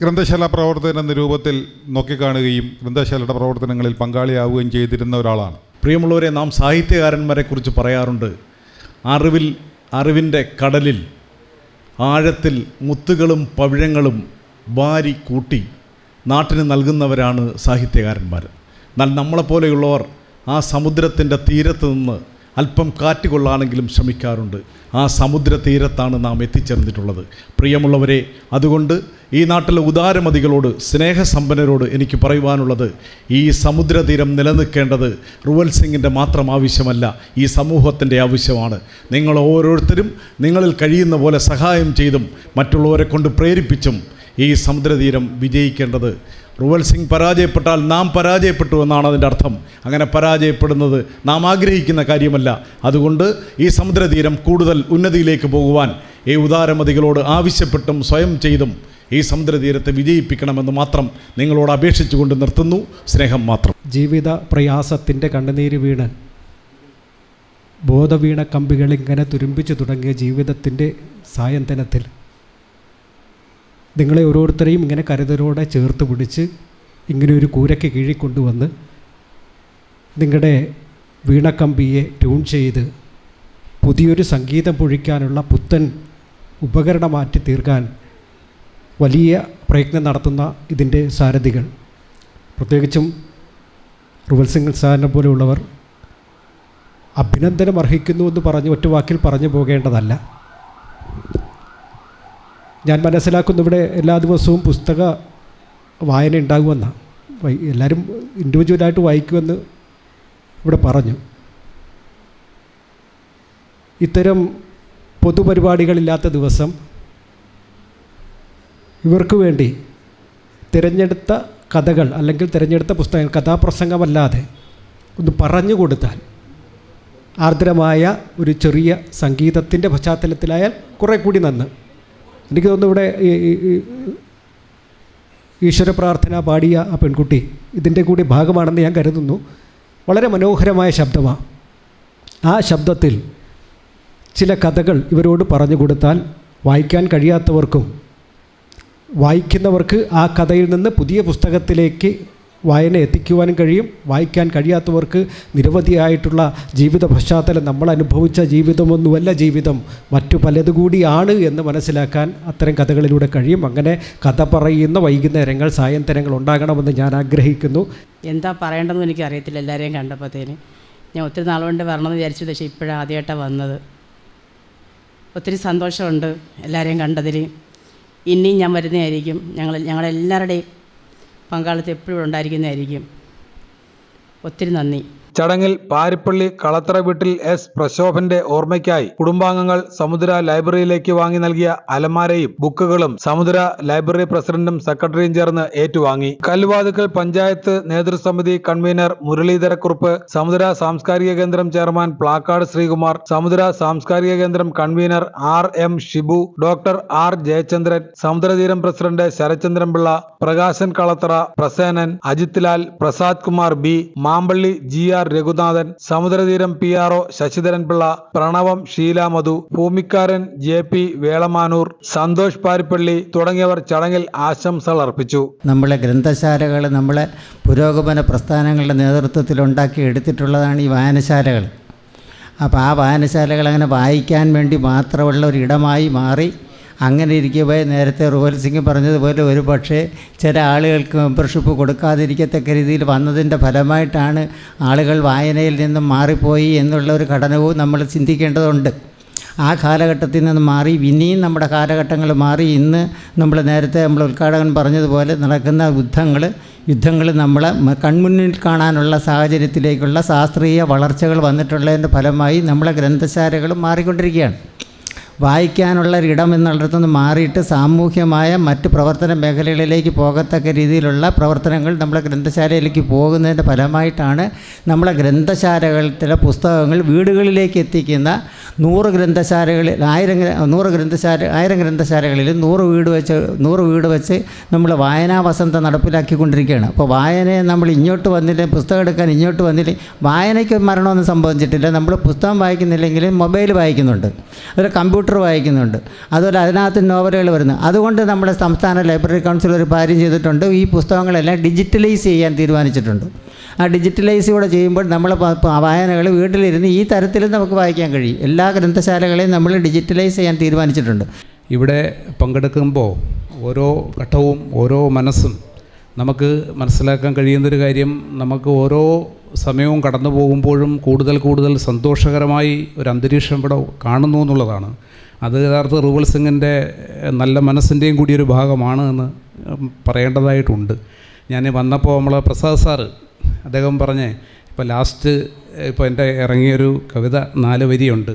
ഗ്രന്ഥശാല പ്രവർത്തനം എന്ന രൂപത്തിൽ നോക്കിക്കാണുകയും ഗ്രന്ഥശാലയുടെ പ്രവർത്തനങ്ങളിൽ പങ്കാളിയാവുകയും ചെയ്തിരുന്ന ഒരാളാണ്. പ്രിയമുള്ളവരെ, നാം സാഹിത്യകാരന്മാരെക്കുറിച്ച് പറയാറുണ്ട്, അറിവിൻ്റെ കടലിൽ ആഴത്തിൽ മുത്തുകളും പവിഴങ്ങളും വാരി കൂട്ടി നാട്ടിന് നൽകുന്നവരാണ് സാഹിത്യകാരന്മാർ. എന്നാൽ നമ്മളെപ്പോലെയുള്ളവർ ആ സമുദ്രത്തിൻ്റെ തീരത്ത് നിന്ന് അല്പം കാറ്റ് കൊള്ളാനെങ്കിലും ശ്രമിക്കാറുണ്ട്. ആ സമുദ്ര തീരത്താണ് നാം എത്തിച്ചേർന്നിട്ടുള്ളത്. പ്രിയമുള്ളവരെ, അതുകൊണ്ട് ഈ നാട്ടിലെ ഉദാരമതികളോട്, സ്നേഹസമ്പന്നരോട് എനിക്ക് പറയുവാനുള്ളത്, ഈ സമുദ്രതീരം നിലനിൽക്കേണ്ടത് റൂവൽ സിംഗിൻ്റെ മാത്രം ആവശ്യമല്ല, ഈ സമൂഹത്തിൻ്റെ ആവശ്യമാണ്. നിങ്ങൾ ഓരോരുത്തരും നിങ്ങളിൽ കഴിയുന്ന പോലെ സഹായം ചെയ്തും മറ്റുള്ളവരെ കൊണ്ട് പ്രേരിപ്പിച്ചും ഈ സമുദ്രതീരം വിജയിക്കേണ്ടത് റുവൽ സിംഗ് പരാജയപ്പെട്ടാൽ നാം പരാജയപ്പെട്ടു എന്നാണ് അതിൻ്റെ അർത്ഥം. അങ്ങനെ പരാജയപ്പെടുന്നത് നാം ആഗ്രഹിക്കുന്ന കാര്യമല്ല. അതുകൊണ്ട് ഈ സമുദ്രതീരം കൂടുതൽ ഉന്നതിയിലേക്ക് പോകുവാൻ ഈ ഉദാരമതികളോട് ആവശ്യപ്പെട്ടും സ്വയം ചെയ്തും ഈ സമുദ്രതീരത്തെ വിജയിപ്പിക്കണമെന്ന് മാത്രം നിങ്ങളോട് അപേക്ഷിച്ചുകൊണ്ട് നിർത്തുന്നു. സ്നേഹം മാത്രം. ജീവിത പ്രയാസത്തിൻ്റെ കണ്ണുനീര് വീണ് ബോധവീണ കമ്പികളിങ്ങനെ തുരുമ്പിച്ചു തുടങ്ങിയ ജീവിതത്തിൻ്റെ സായന്തനത്തിൽ നിങ്ങളെ ഓരോരുത്തരെയും ഇങ്ങനെ കരുതലോടെ ചേർത്ത് പിടിച്ച് ഇങ്ങനെ ഒരു കൂരയ്ക്ക് കീഴിൽ കൊണ്ടുവന്ന് നിങ്ങളുടെ വീണക്കമ്പിയെ ട്യൂൺ ചെയ്ത് പുതിയൊരു സംഗീതം പൊഴിക്കാനുള്ള പുത്തൻ ഉപകരണമാറ്റി തീർക്കാൻ വലിയ പ്രയത്നം നടത്തുന്ന ഇതിൻ്റെ സാരഥികൾ, പ്രത്യേകിച്ചും റുവൽ സിംഗ് സാറിനെ പോലെയുള്ളവർ അഭിനന്ദനം അർഹിക്കുന്നു എന്ന് പറഞ്ഞ് ഒറ്റ വാക്കിൽ പറഞ്ഞു പോകേണ്ടതല്ല. ഞാൻ മനസ്സിലാക്കുന്നു ഇവിടെ എല്ലാ ദിവസവും പുസ്തക വായന ഉണ്ടാകുമെന്നാണ്. എല്ലാവരും ഇൻഡിവിജ്വലായിട്ട് വായിക്കുമെന്ന് ഇവിടെ പറഞ്ഞു. ഇത്തരം പൊതുപരിപാടികളില്ലാത്ത ദിവസം ഇവർക്ക് വേണ്ടി തിരഞ്ഞെടുത്ത കഥകൾ അല്ലെങ്കിൽ തിരഞ്ഞെടുത്ത പുസ്തകങ്ങൾ കഥാപ്രസംഗമല്ലാതെ ഒന്ന് പറഞ്ഞു കൊടുത്താൽ ആർദ്രമായ ഒരു ചെറിയ സംഗീതത്തിൻ്റെ പശ്ചാത്തലത്തിലായാൽ കുറേ കൂടി നന്ന്. എനിക്ക് തോന്നുന്നു ഇവിടെ ഈശ്വര പ്രാർത്ഥന പാടിയ ആ പെൺകുട്ടി ഇതിൻ്റെ കൂടി ഭാഗമാണെന്ന് ഞാൻ കരുതുന്നു. വളരെ മനോഹരമായ ശബ്ദമാണ്. ആ ശബ്ദത്തിൽ ചില കഥകൾ ഇവരോട് പറഞ്ഞു കൊടുത്താൽ വായിക്കാൻ കഴിയാത്തവർക്കും വായിക്കുന്നവർക്ക് ആ കഥയിൽ നിന്ന് പുതിയ പുസ്തകത്തിലേക്ക് വായന എത്തിക്കുവാനും കഴിയും. വായിക്കാൻ കഴിയാത്തവർക്ക് നിരവധിയായിട്ടുള്ള ജീവിത പശ്ചാത്തലം, നമ്മൾ അനുഭവിച്ച ജീവിതമൊന്നുമല്ല ജീവിതം, മറ്റു പലതുകൂടിയാണ് എന്ന് മനസ്സിലാക്കാൻ അത്തരം കഥകളിലൂടെ കഴിയും. അങ്ങനെ കഥ പറയുന്ന വൈകുന്നേരങ്ങൾ, സായന്തനങ്ങൾ ഉണ്ടാകണമെന്ന് ഞാൻ ആഗ്രഹിക്കുന്നു. എന്താ പറയേണ്ടതെന്ന് എനിക്കറിയത്തില്ല. എല്ലാവരെയും കണ്ടപ്പോഴത്തേന് ഞാൻ ഒത്തിരി നാളുകൊണ്ട് വരണമെന്ന് വിചാരിച്ചു, പക്ഷേ ഇപ്പോഴാണ് ആദ്യമായിട്ടാണ് വന്നത്. ഒത്തിരി സന്തോഷമുണ്ട് എല്ലാവരെയും കണ്ടതിൽ. ഇനിയും ഞാൻ വരുന്നതായിരിക്കും. ഞങ്ങളെല്ലാവരുടെയും പങ്കാളിത്തം എപ്പോഴും ഉണ്ടായിരിക്കുന്നതായിരിക്കും. ഒത്തിരി നന്ദി. ചടങ്ങിൽ പാരിപ്പള്ളി കളത്തറ വീട്ടിൽ എസ് പ്രശോഭന്റെ ഓർമ്മയ്ക്കായി കുടുംബാംഗങ്ങൾ സമുദ്ര ലൈബ്രറിയിലേക്ക് വാങ്ങി നൽകിയ അലമാരയും ബുക്കുകളും സമുദ്ര ലൈബ്രറി പ്രസിഡന്റും സെക്രട്ടറിയും ചേർന്ന് ഏറ്റുവാങ്ങി. കല്ലുവാതുക്കൽ പഞ്ചായത്ത് നേതൃസമിതി convener Muraleedharakkurup, Samudra Samskarika Kendram chairman Plakkad Sreekumar, Samudra Samskarika Kendram convener RM Shibu, doctor R Jayachandran, Samudratheeram president Sarachandran Pillai, Prakashan Kalathara, Prasenan, Ajith Lal, Prasad Kumar B, Mampally GR Raghunathan, Samudratheeram PRO Sasidharan Pillai, Pranavam Sheela Madhu, Bhoomikkaran JP Velamanoor, Santhosh Parippally തുടങ്ങിയവർ ചടങ്ങിൽ ആശംസകൾ അർപ്പിച്ചു. നമ്മളെ ഗ്രന്ഥശാലകൾ നമ്മളെ പുരോഗമന പ്രസ്ഥാനങ്ങളുടെ നേതൃത്വത്തിൽ ഉണ്ടാക്കി എടുത്തിട്ടുള്ളതാണ് ഈ വായനശാലകൾ. അപ്പോൾ ആ വായനശാലകൾ അങ്ങനെ വായിക്കാൻ വേണ്ടി മാത്രമുള്ള ഒരു ഇടമായി മാറി. അങ്ങനെ ഇരിക്കവേ നേരത്തെ റുവൽ സിംഗ് പറഞ്ഞതുപോലെ ഒരു പക്ഷേ ചില ആളുകൾക്ക് മെമ്പർഷിപ്പ് കൊടുക്കാതിരിക്കത്തക്ക രീതിയിൽ വന്നതിൻ്റെ ഫലമായിട്ടാണ് ആളുകൾ വായനയിൽ നിന്നും മാറിപ്പോയി എന്നുള്ള ഒരു ഘടനവും നമ്മൾ ചിന്തിക്കേണ്ടതുണ്ട്. ആ കാലഘട്ടത്തിൽ നിന്ന് മാറി ഇനിയും നമ്മുടെ കാലഘട്ടങ്ങൾ മാറി ഇന്ന് നേരത്തെ നമ്മൾ ഉദ്ഘാടകൻ പറഞ്ഞതുപോലെ നടക്കുന്ന യുദ്ധങ്ങൾ നമ്മളെ കൺമുന്നിൽ കാണാനുള്ള സാഹചര്യത്തിലേക്കുള്ള ശാസ്ത്രീയ വളർച്ചകൾ വന്നിട്ടുള്ളതിൻ്റെ ഫലമായി നമ്മളെ ഗ്രന്ഥശാലകളും മാറിക്കൊണ്ടിരിക്കുകയാണ്. വായിക്കാനുള്ള ഒരിടം എന്നുള്ളിടത്തുനിന്ന് മാറിയിട്ട് സാമൂഹ്യമായ മറ്റ് പ്രവർത്തന മേഖലകളിലേക്ക് പോകത്തക്ക രീതിയിലുള്ള പ്രവർത്തനങ്ങൾ നമ്മളെ ഗ്രന്ഥശാലയിലേക്ക് പോകുന്നതിൻ്റെ ഫലമായിട്ടാണ് നമ്മളെ ഗ്രന്ഥശാലകളിലെ പുസ്തകങ്ങൾ വീടുകളിലേക്ക് എത്തിക്കുന്ന 100 ഗ്രന്ഥശാലകളിൽ 1000 ഗ്രന്ഥശാലകളിൽ 100 വീട് വെച്ച് നമ്മൾ വായനാ വസന്തം നടപ്പിലാക്കിക്കൊണ്ടിരിക്കുകയാണ്. അപ്പോൾ വായനയെ നമ്മൾ ഇങ്ങോട്ട് വന്നില്ല, പുസ്തകം എടുക്കാൻ ഇങ്ങോട്ട് വന്നില്ല, വായനയ്ക്ക് മരണമൊന്നും സംഭവിച്ചിട്ടില്ല. നമ്മൾ പുസ്തകം വായിക്കുന്നില്ലെങ്കിൽ മൊബൈൽ വായിക്കുന്നുണ്ട്, അതുപോലെ കമ്പ്യൂട്ടർ വായിക്കുന്നുണ്ട്, അതുപോലെ അതിനകത്ത് നോവലുകൾ വരുന്നു. അതുകൊണ്ട് നമ്മുടെ സംസ്ഥാന ലൈബ്രറി കൗൺസിൽ ഒരു കാര്യം ചെയ്തിട്ടുണ്ട്, ഈ പുസ്തകങ്ങളെല്ലാം ഡിജിറ്റലൈസ് ചെയ്യാൻ തീരുമാനിച്ചിട്ടുണ്ട്. ആ ഡിജിറ്റലൈസ് കൂടെ ചെയ്യുമ്പോൾ നമ്മൾ വായനകൾ വീട്ടിലിരുന്ന് ഈ തരത്തിൽ നമുക്ക് വായിക്കാൻ കഴിയും. എല്ലാ ഗ്രന്ഥശാലകളെയും നമ്മൾ ഡിജിറ്റലൈസ് ചെയ്യാൻ തീരുമാനിച്ചിട്ടുണ്ട്. ഇവിടെ പങ്കെടുക്കുമ്പോൾ ഓരോ ഘട്ടവും ഓരോ മനസ്സും നമുക്ക് മനസ്സിലാക്കാൻ കഴിയുന്നൊരു കാര്യം, നമുക്ക് ഓരോ സമയവും കടന്നു പോകുമ്പോഴും കൂടുതൽ സന്തോഷകരമായി ഒരു അന്തരീക്ഷം ഇവിടെ കാണുന്നു എന്നുള്ളതാണ്. അത് യഥാർത്ഥ റുവൽ സിംഗിൻ്റെ നല്ല മനസ്സിൻ്റെയും കൂടി ഒരു ഭാഗമാണ് എന്ന് പറയേണ്ടതായിട്ടുണ്ട്. ഞാൻ വന്നപ്പോൾ പ്രസാദ് സാറ് അദ്ദേഹം പറഞ്ഞേ ഇപ്പോൾ എൻ്റെ ഇറങ്ങിയൊരു കവിത 4 വരിയുണ്ട്.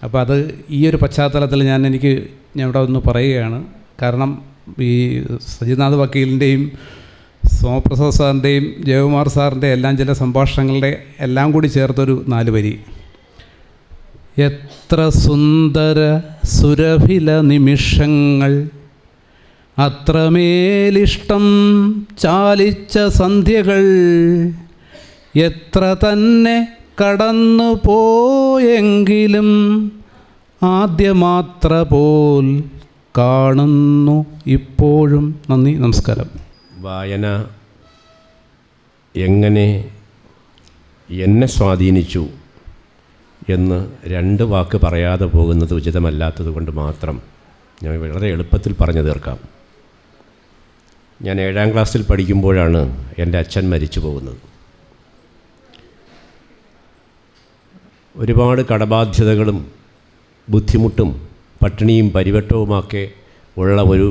അപ്പോൾ അത് ഈ ഒരു പശ്ചാത്തലത്തിൽ ഞാൻ ഇവിടെ ഒന്ന് പറയുകയാണ്. കാരണം ഈ സജിനാഥ് വക്കീലിൻ്റെയും സോമപ്രസാദ് സാറിൻ്റെയും ജയകുമാർ സാറിൻ്റെ എല്ലാം ചില സംഭാഷണങ്ങളുടെ എല്ലാം കൂടി ചേർത്തൊരു 4 വരി. എത്ര സുന്ദര സുരഭില നിമിഷങ്ങൾ, അത്രമേലിഷ്ടം ചാലിച്ച സന്ധ്യകൾ, എത്ര തന്നെ കടന്നു പോയെങ്കിലും ആദ്യമാത്ര പോൽ കാണുന്നു ഇപ്പോഴും. നന്ദി, നമസ്കാരം. വായന എങ്ങനെ എന്നെ സ്വാധീനിച്ചു എന്ന് 2 വാക്ക് പറയാതെ പോകുന്നത് ഉചിതമല്ലാത്തത് കൊണ്ട് മാത്രം ഞാൻ വളരെ എളുപ്പത്തിൽ പറഞ്ഞു തീർക്കാം. ഞാൻ 7ാം ക്ലാസ്സിൽ പഠിക്കുമ്പോഴാണ് എൻ്റെ അച്ഛൻ മരിച്ചു പോകുന്നത്. ഒരുപാട് കടബാധ്യതകളും ബുദ്ധിമുട്ടും പട്ടിണിയും പരിവട്ടവുമൊക്കെ ഉള്ള ഒരു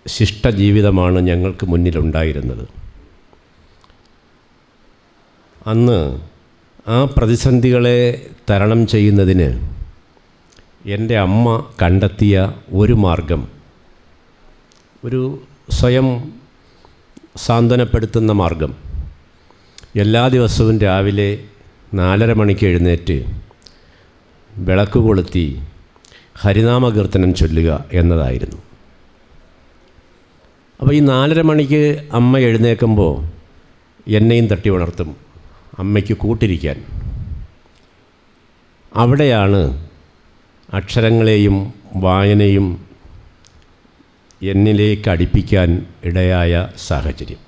ശിഷ്ടജീവിതമാണ് ഞങ്ങൾക്ക് മുന്നിലുണ്ടായിരുന്നത്. അന്ന് ആ പ്രതിസന്ധികളെ തരണം ചെയ്യുന്നതിന് എൻ്റെ അമ്മ കണ്ടെത്തിയ ഒരു മാർഗം, ഒരു സ്വയം സാന്ത്വനപ്പെടുത്തുന്ന മാർഗം, എല്ലാ ദിവസവും രാവിലെ 4:30 മണിക്ക് എഴുന്നേറ്റ് വിളക്ക് കൊളുത്തി ഹരിനാമകീർത്തനം ചൊല്ലുക എന്നതായിരുന്നു. അപ്പോൾ ഈ 4:30 മണിക്ക് അമ്മ എഴുന്നേൽക്കുമ്പോൾ എന്നെയും തട്ടി ഉണർത്തും, അമ്മയ്ക്ക് കൂട്ടിരിക്കാൻ. അവിടെയാണ് അക്ഷരങ്ങളെയും വായനയും എന്നിലേക്ക് അടുപ്പിക്കാൻ ഇടയായ സാഹചര്യം.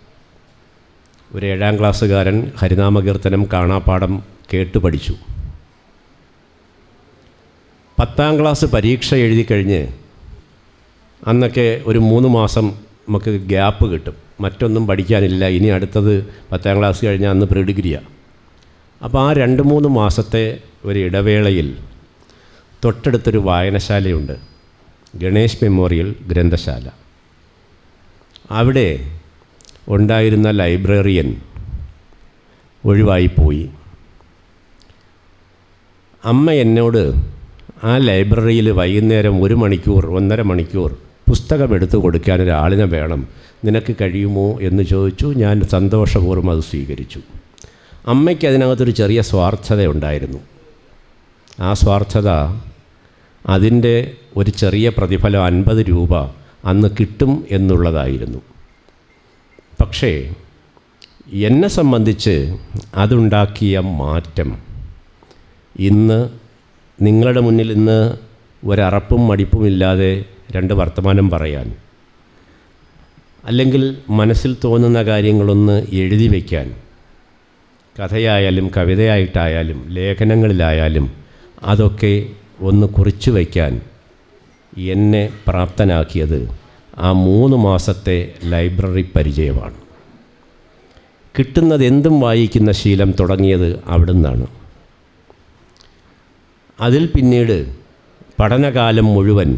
ഒരു 7ാം ക്ലാസ്സുകാരൻ ഹരിനാമകീർത്തനം കാണാപ്പാഠം കേട്ട് പഠിച്ചു. 10ാം ക്ലാസ് പരീക്ഷ എഴുതി കഴിഞ്ഞ് അന്നൊക്കെ ഒരു 3 മാസം നമുക്ക് ഗ്യാപ്പ് കിട്ടും, മറ്റൊന്നും പഠിക്കാനില്ല, ഇനി അടുത്തത് 10ാം ക്ലാസ് കഴിഞ്ഞാൽ അന്ന് പ്രീ ഡിഗ്രിയാണ്. അപ്പോൾ ആ 2-3 മാസത്തെ ഒരു ഇടവേളയിൽ തൊട്ടടുത്തൊരു വായനശാലയുണ്ട്, ഗണേഷ് മെമ്മോറിയൽ ഗ്രന്ഥശാല. അവിടെ ഉണ്ടായിരുന്ന ലൈബ്രറിയൻ ഒഴിവായിപ്പോയി. അമ്മ എന്നോട് ആ ലൈബ്രറിയിൽ വൈകുന്നേരം 1 മണിക്കൂർ 1.5 മണിക്കൂർ പുസ്തകം എടുത്തു കൊടുക്കാൻ ഒരാളിനെ വേണം, നിനക്ക് കഴിയുമോ എന്ന് ചോദിച്ചു. ഞാൻ സന്തോഷപൂർവ്വം അത് സ്വീകരിച്ചു. അമ്മയ്ക്ക് അതിനകത്തൊരു ചെറിയ സ്വാർത്ഥത ഉണ്ടായിരുന്നു. ആ സ്വാർത്ഥത, അതിൻ്റെ ഒരു ചെറിയ പ്രതിഫലം 50 രൂപ അന്ന് കിട്ടും എന്നുള്ളതായിരുന്നു. പക്ഷേ എന്നെ സംബന്ധിച്ച് അതുണ്ടാക്കിയ മാറ്റം, ഇന്ന് നിങ്ങളുടെ മുന്നിൽ ഇന്ന് ഒരറപ്പും മടിപ്പുമില്ലാതെ 2 വർത്തമാനം പറയാൻ, അല്ലെങ്കിൽ മനസ്സിൽ തോന്നുന്ന കാര്യങ്ങളൊന്ന് എഴുതി വയ്ക്കാൻ, കഥയായാലും കവിതയായിട്ടായാലും ലേഖനങ്ങളിലായാലും അതൊക്കെ ഒന്ന് കുറിച്ചു വയ്ക്കാൻ എന്നെ പ്രാപ്തനാക്കിയത് ആ 3 മാസത്തെ ലൈബ്രറി പരിചയമാണ്. കിട്ടുന്നതെന്തും വായിക്കുന്ന ശീലം തുടങ്ങിയത് അവിടുന്നാണ്. അതിൽ പിന്നീട് പഠനകാലം മുഴുവൻ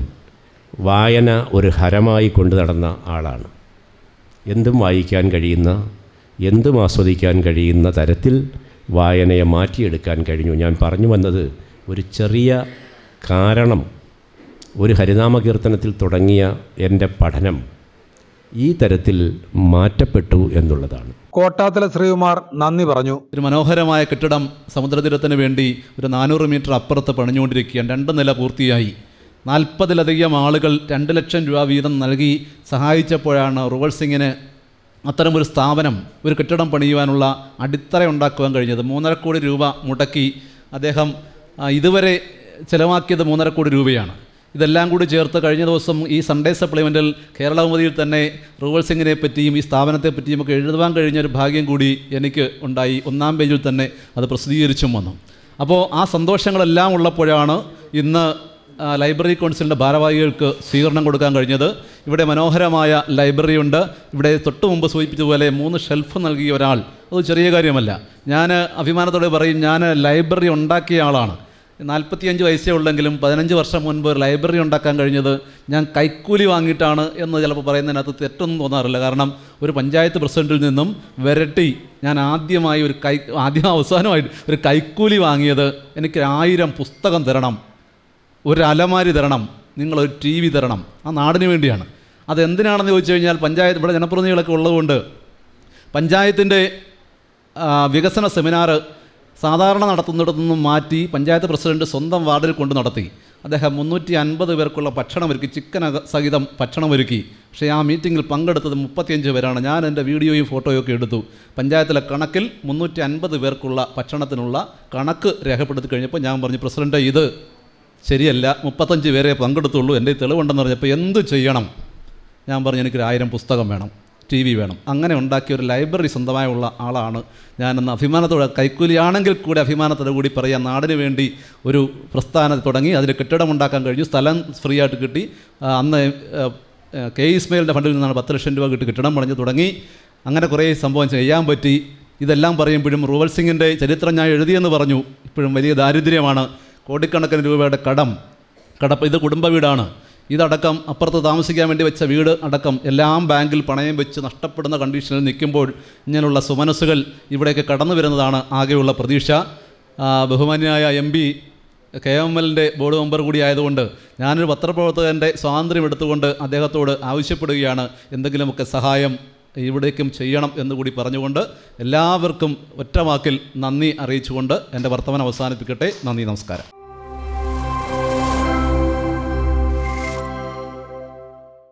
വായന ഒരു ഹരമായി കൊണ്ടു നടന്ന ആളാണ്. എന്തും വായിക്കാൻ കഴിയുന്ന, എന്തും ആസ്വദിക്കാൻ കഴിയുന്ന തരത്തിൽ വായനയെ മാറ്റിയെടുക്കാൻ കഴിഞ്ഞു. ഞാൻ പറഞ്ഞു വന്നത്, ഒരു ചെറിയ കാരണം, ഒരു ഹരിനാമകീർത്തനത്തിൽ തുടങ്ങിയ എൻ്റെ പഠനം ഈ തരത്തിൽ മാറ്റപ്പെട്ടു എന്നുള്ളതാണ്. കോട്ടാത്തല ശ്രീകുമാർ നന്ദി പറഞ്ഞു. ഒരു മനോഹരമായ കെട്ടിടം സമുദ്രതീരത്തിന് വേണ്ടി ഒരു 400 മീറ്റർ അപ്പുറത്ത് പണിഞ്ഞുകൊണ്ടിരിക്കുകയാണ്. 2 നില പൂർത്തിയായി. 40-ലധികം ആളുകൾ 2 ലക്ഷം രൂപ വീതം നൽകി സഹായിച്ചപ്പോഴാണ് റുവൾ സിംഗിന് അത്തരമൊരു സ്ഥാപനം, ഒരു കെട്ടിടം പണിയുവാനുള്ള അടിത്തറ ഉണ്ടാക്കുവാൻ കഴിഞ്ഞത്. 3.5 കോടി രൂപ മുടക്കി അദ്ദേഹം ഇതുവരെ ചിലവാക്കിയത് 3.5 കോടി രൂപയാണ്. ഇതെല്ലാം കൂടി ചേർത്ത് കഴിഞ്ഞ ദിവസം ഈ സൺഡേ സപ്ലിമെൻ്റിൽ കേരളകൗമുദിയിൽ തന്നെ റുവൾ സിംഗിനെ പറ്റിയും ഈ സ്ഥാപനത്തെ പറ്റിയും ഒക്കെ എഴുതുവാൻ കഴിഞ്ഞൊരു ഭാഗ്യം കൂടി എനിക്ക് ഉണ്ടായി. 1-ാം പേജിൽ തന്നെ അത് പ്രസിദ്ധീകരിച്ചും വന്നു. അപ്പോൾ ആ സന്തോഷങ്ങളെല്ലാം ഉള്ളപ്പോഴാണ് ഇന്ന് ലൈബ്രറി കൗൺസിലിൻ്റെ ഭാരവാഹികൾക്ക് സ്വീകരണം കൊടുക്കാൻ കഴിഞ്ഞത്. ഇവിടെ മനോഹരമായ ലൈബ്രറി ഉണ്ട്. ഇവിടെ തൊട്ട് മുമ്പ് സൂചിപ്പിച്ചതുപോലെ 3 ഷെൽഫ് നൽകിയ ഒരാൾ, അത് ചെറിയ കാര്യമല്ല. ഞാൻ അഭിമാനത്തോടെ പറയും, ഞാൻ ലൈബ്രറി ഉണ്ടാക്കിയ ആളാണ്. 45 വയസ്സേ ഉള്ളെങ്കിലും 15 വർഷം മുൻപ് ഒരു ലൈബ്രറി ഉണ്ടാക്കാൻ കഴിഞ്ഞത് ഞാൻ കൈക്കൂലി വാങ്ങിയിട്ടാണ് എന്ന് ചിലപ്പോൾ പറയുന്നതിനകത്ത് തെറ്റൊന്നും തോന്നാറില്ല. കാരണം ഒരു പഞ്ചായത്ത് പ്രസിഡൻറ്റിൽ നിന്നും വിരട്ടി ഞാൻ ആദ്യമായി ആദ്യം അവസാനമായിട്ട് ഒരു കൈക്കൂലി വാങ്ങിയത്, എനിക്ക് 1000 പുസ്തകം തരണം, ഒരു അലമാരി തരണം, നിങ്ങളൊരു TV തരണം, ആ നാടിന് വേണ്ടിയാണ്. അതെന്തിനാണെന്ന് ചോദിച്ചു കഴിഞ്ഞാൽ, പഞ്ചായത്ത് ഇവിടെ ജനപ്രതിനിധികളൊക്കെ ഉള്ളതുകൊണ്ട് പഞ്ചായത്തിൻ്റെ വികസന സെമിനാർ സാധാരണ നടത്തുന്നിടത്തു നിന്നും മാറ്റി പഞ്ചായത്ത് പ്രസിഡന്റ് സ്വന്തം വാർഡിൽ കൊണ്ട് നടത്തി. അദ്ദേഹം 350 പേർക്കുള്ള ഭക്ഷണമൊരുക്കി, ചിക്കൻ സഹിതം ഭക്ഷണമൊരുക്കി. പക്ഷേ ആ മീറ്റിങ്ങിൽ പങ്കെടുത്തത് 35 പേരാണ്. ഞാൻ എൻ്റെ വീഡിയോയും ഫോട്ടോയും ഒക്കെ എടുത്തു. പഞ്ചായത്തിലെ കണക്കിൽ 350 പേർക്കുള്ള ഭക്ഷണത്തിനുള്ള കണക്ക് രേഖപ്പെടുത്തി കഴിഞ്ഞപ്പോൾ ഞാൻ പറഞ്ഞു, പ്രസിഡന്റ് ഇത് ശരിയല്ല, 35 പേരെ പങ്കെടുത്തുള്ളൂ, എൻ്റെ തെളിവുണ്ടെന്ന് പറഞ്ഞപ്പോൾ എന്ത് ചെയ്യണം? ഞാൻ പറഞ്ഞു, എനിക്കൊരു 1000 പുസ്തകം വേണം, TV വേണം. അങ്ങനെ ഉണ്ടാക്കിയ ഒരു ലൈബ്രറി സ്വന്തമായുള്ള ആളാണ് ഞാനെന്ന് അഭിമാനത്തോടെ, കൈക്കൂലിയാണെങ്കിൽ കൂടി അഭിമാനത്തോടെ കൂടി പറയാം. നാടിന് വേണ്ടി ഒരു പ്രസ്ഥാനം തുടങ്ങി, അതിന് കെട്ടിടമുണ്ടാക്കാൻ കഴിഞ്ഞു, സ്ഥലം ഫ്രീ ആയിട്ട് കിട്ടി. അന്ന് കെ ഇസ്മയിലിൻ്റെ ഫണ്ടിൽ നിന്നാണ് 10 ലക്ഷം രൂപ കിട്ടി കെട്ടിടം പണിഞ്ഞ് തുടങ്ങി. അങ്ങനെ കുറേ സംഭവം ചെയ്യാൻ പറ്റി. ഇതെല്ലാം പറയുമ്പോഴും റൂവൽ സിംഗിൻ്റെ ചരിത്രം ഞാൻ എഴുതിയെന്ന് പറഞ്ഞു. ഇപ്പോഴും വലിയ ദാരിദ്ര്യമാണ്, കോടിക്കണക്കിന് രൂപയുടെ കടപ്പ്. ഇത് കുടുംബ വീടാണ്. ഇതടക്കം അപ്പുറത്ത് താമസിക്കാൻ വേണ്ടി വെച്ച വീട് അടക്കം എല്ലാം ബാങ്കിൽ പണയം വെച്ച് നഷ്ടപ്പെടുന്ന കണ്ടീഷനിൽ നിൽക്കുമ്പോൾ ഇങ്ങനെയുള്ള സുമനസ്സുകൾ ഇവിടേക്ക് കടന്നു വരുന്നതാണ് ആകെയുള്ള പ്രതീക്ഷ. ബഹുമാന്യനായ MP KMLൻ്റെ ബോർഡ് മെമ്പർ കൂടി ആയതുകൊണ്ട് ഞാനൊരു പത്രപ്രവർത്തകൻ്റെ സ്വാതന്ത്ര്യം എടുത്തുകൊണ്ട് അദ്ദേഹത്തോട് ആവശ്യപ്പെടുകയാണ്, എന്തെങ്കിലുമൊക്കെ സഹായം ഇവിടേക്കും ചെയ്യണം എന്നുകൂടി പറഞ്ഞുകൊണ്ട് എല്ലാവർക്കും ഒറ്റ വാക്കിൽ നന്ദി അറിയിച്ചുകൊണ്ട് എൻ്റെ വർത്തമാനം അവസാനിപ്പിക്കട്ടെ. നന്ദി, നമസ്കാരം.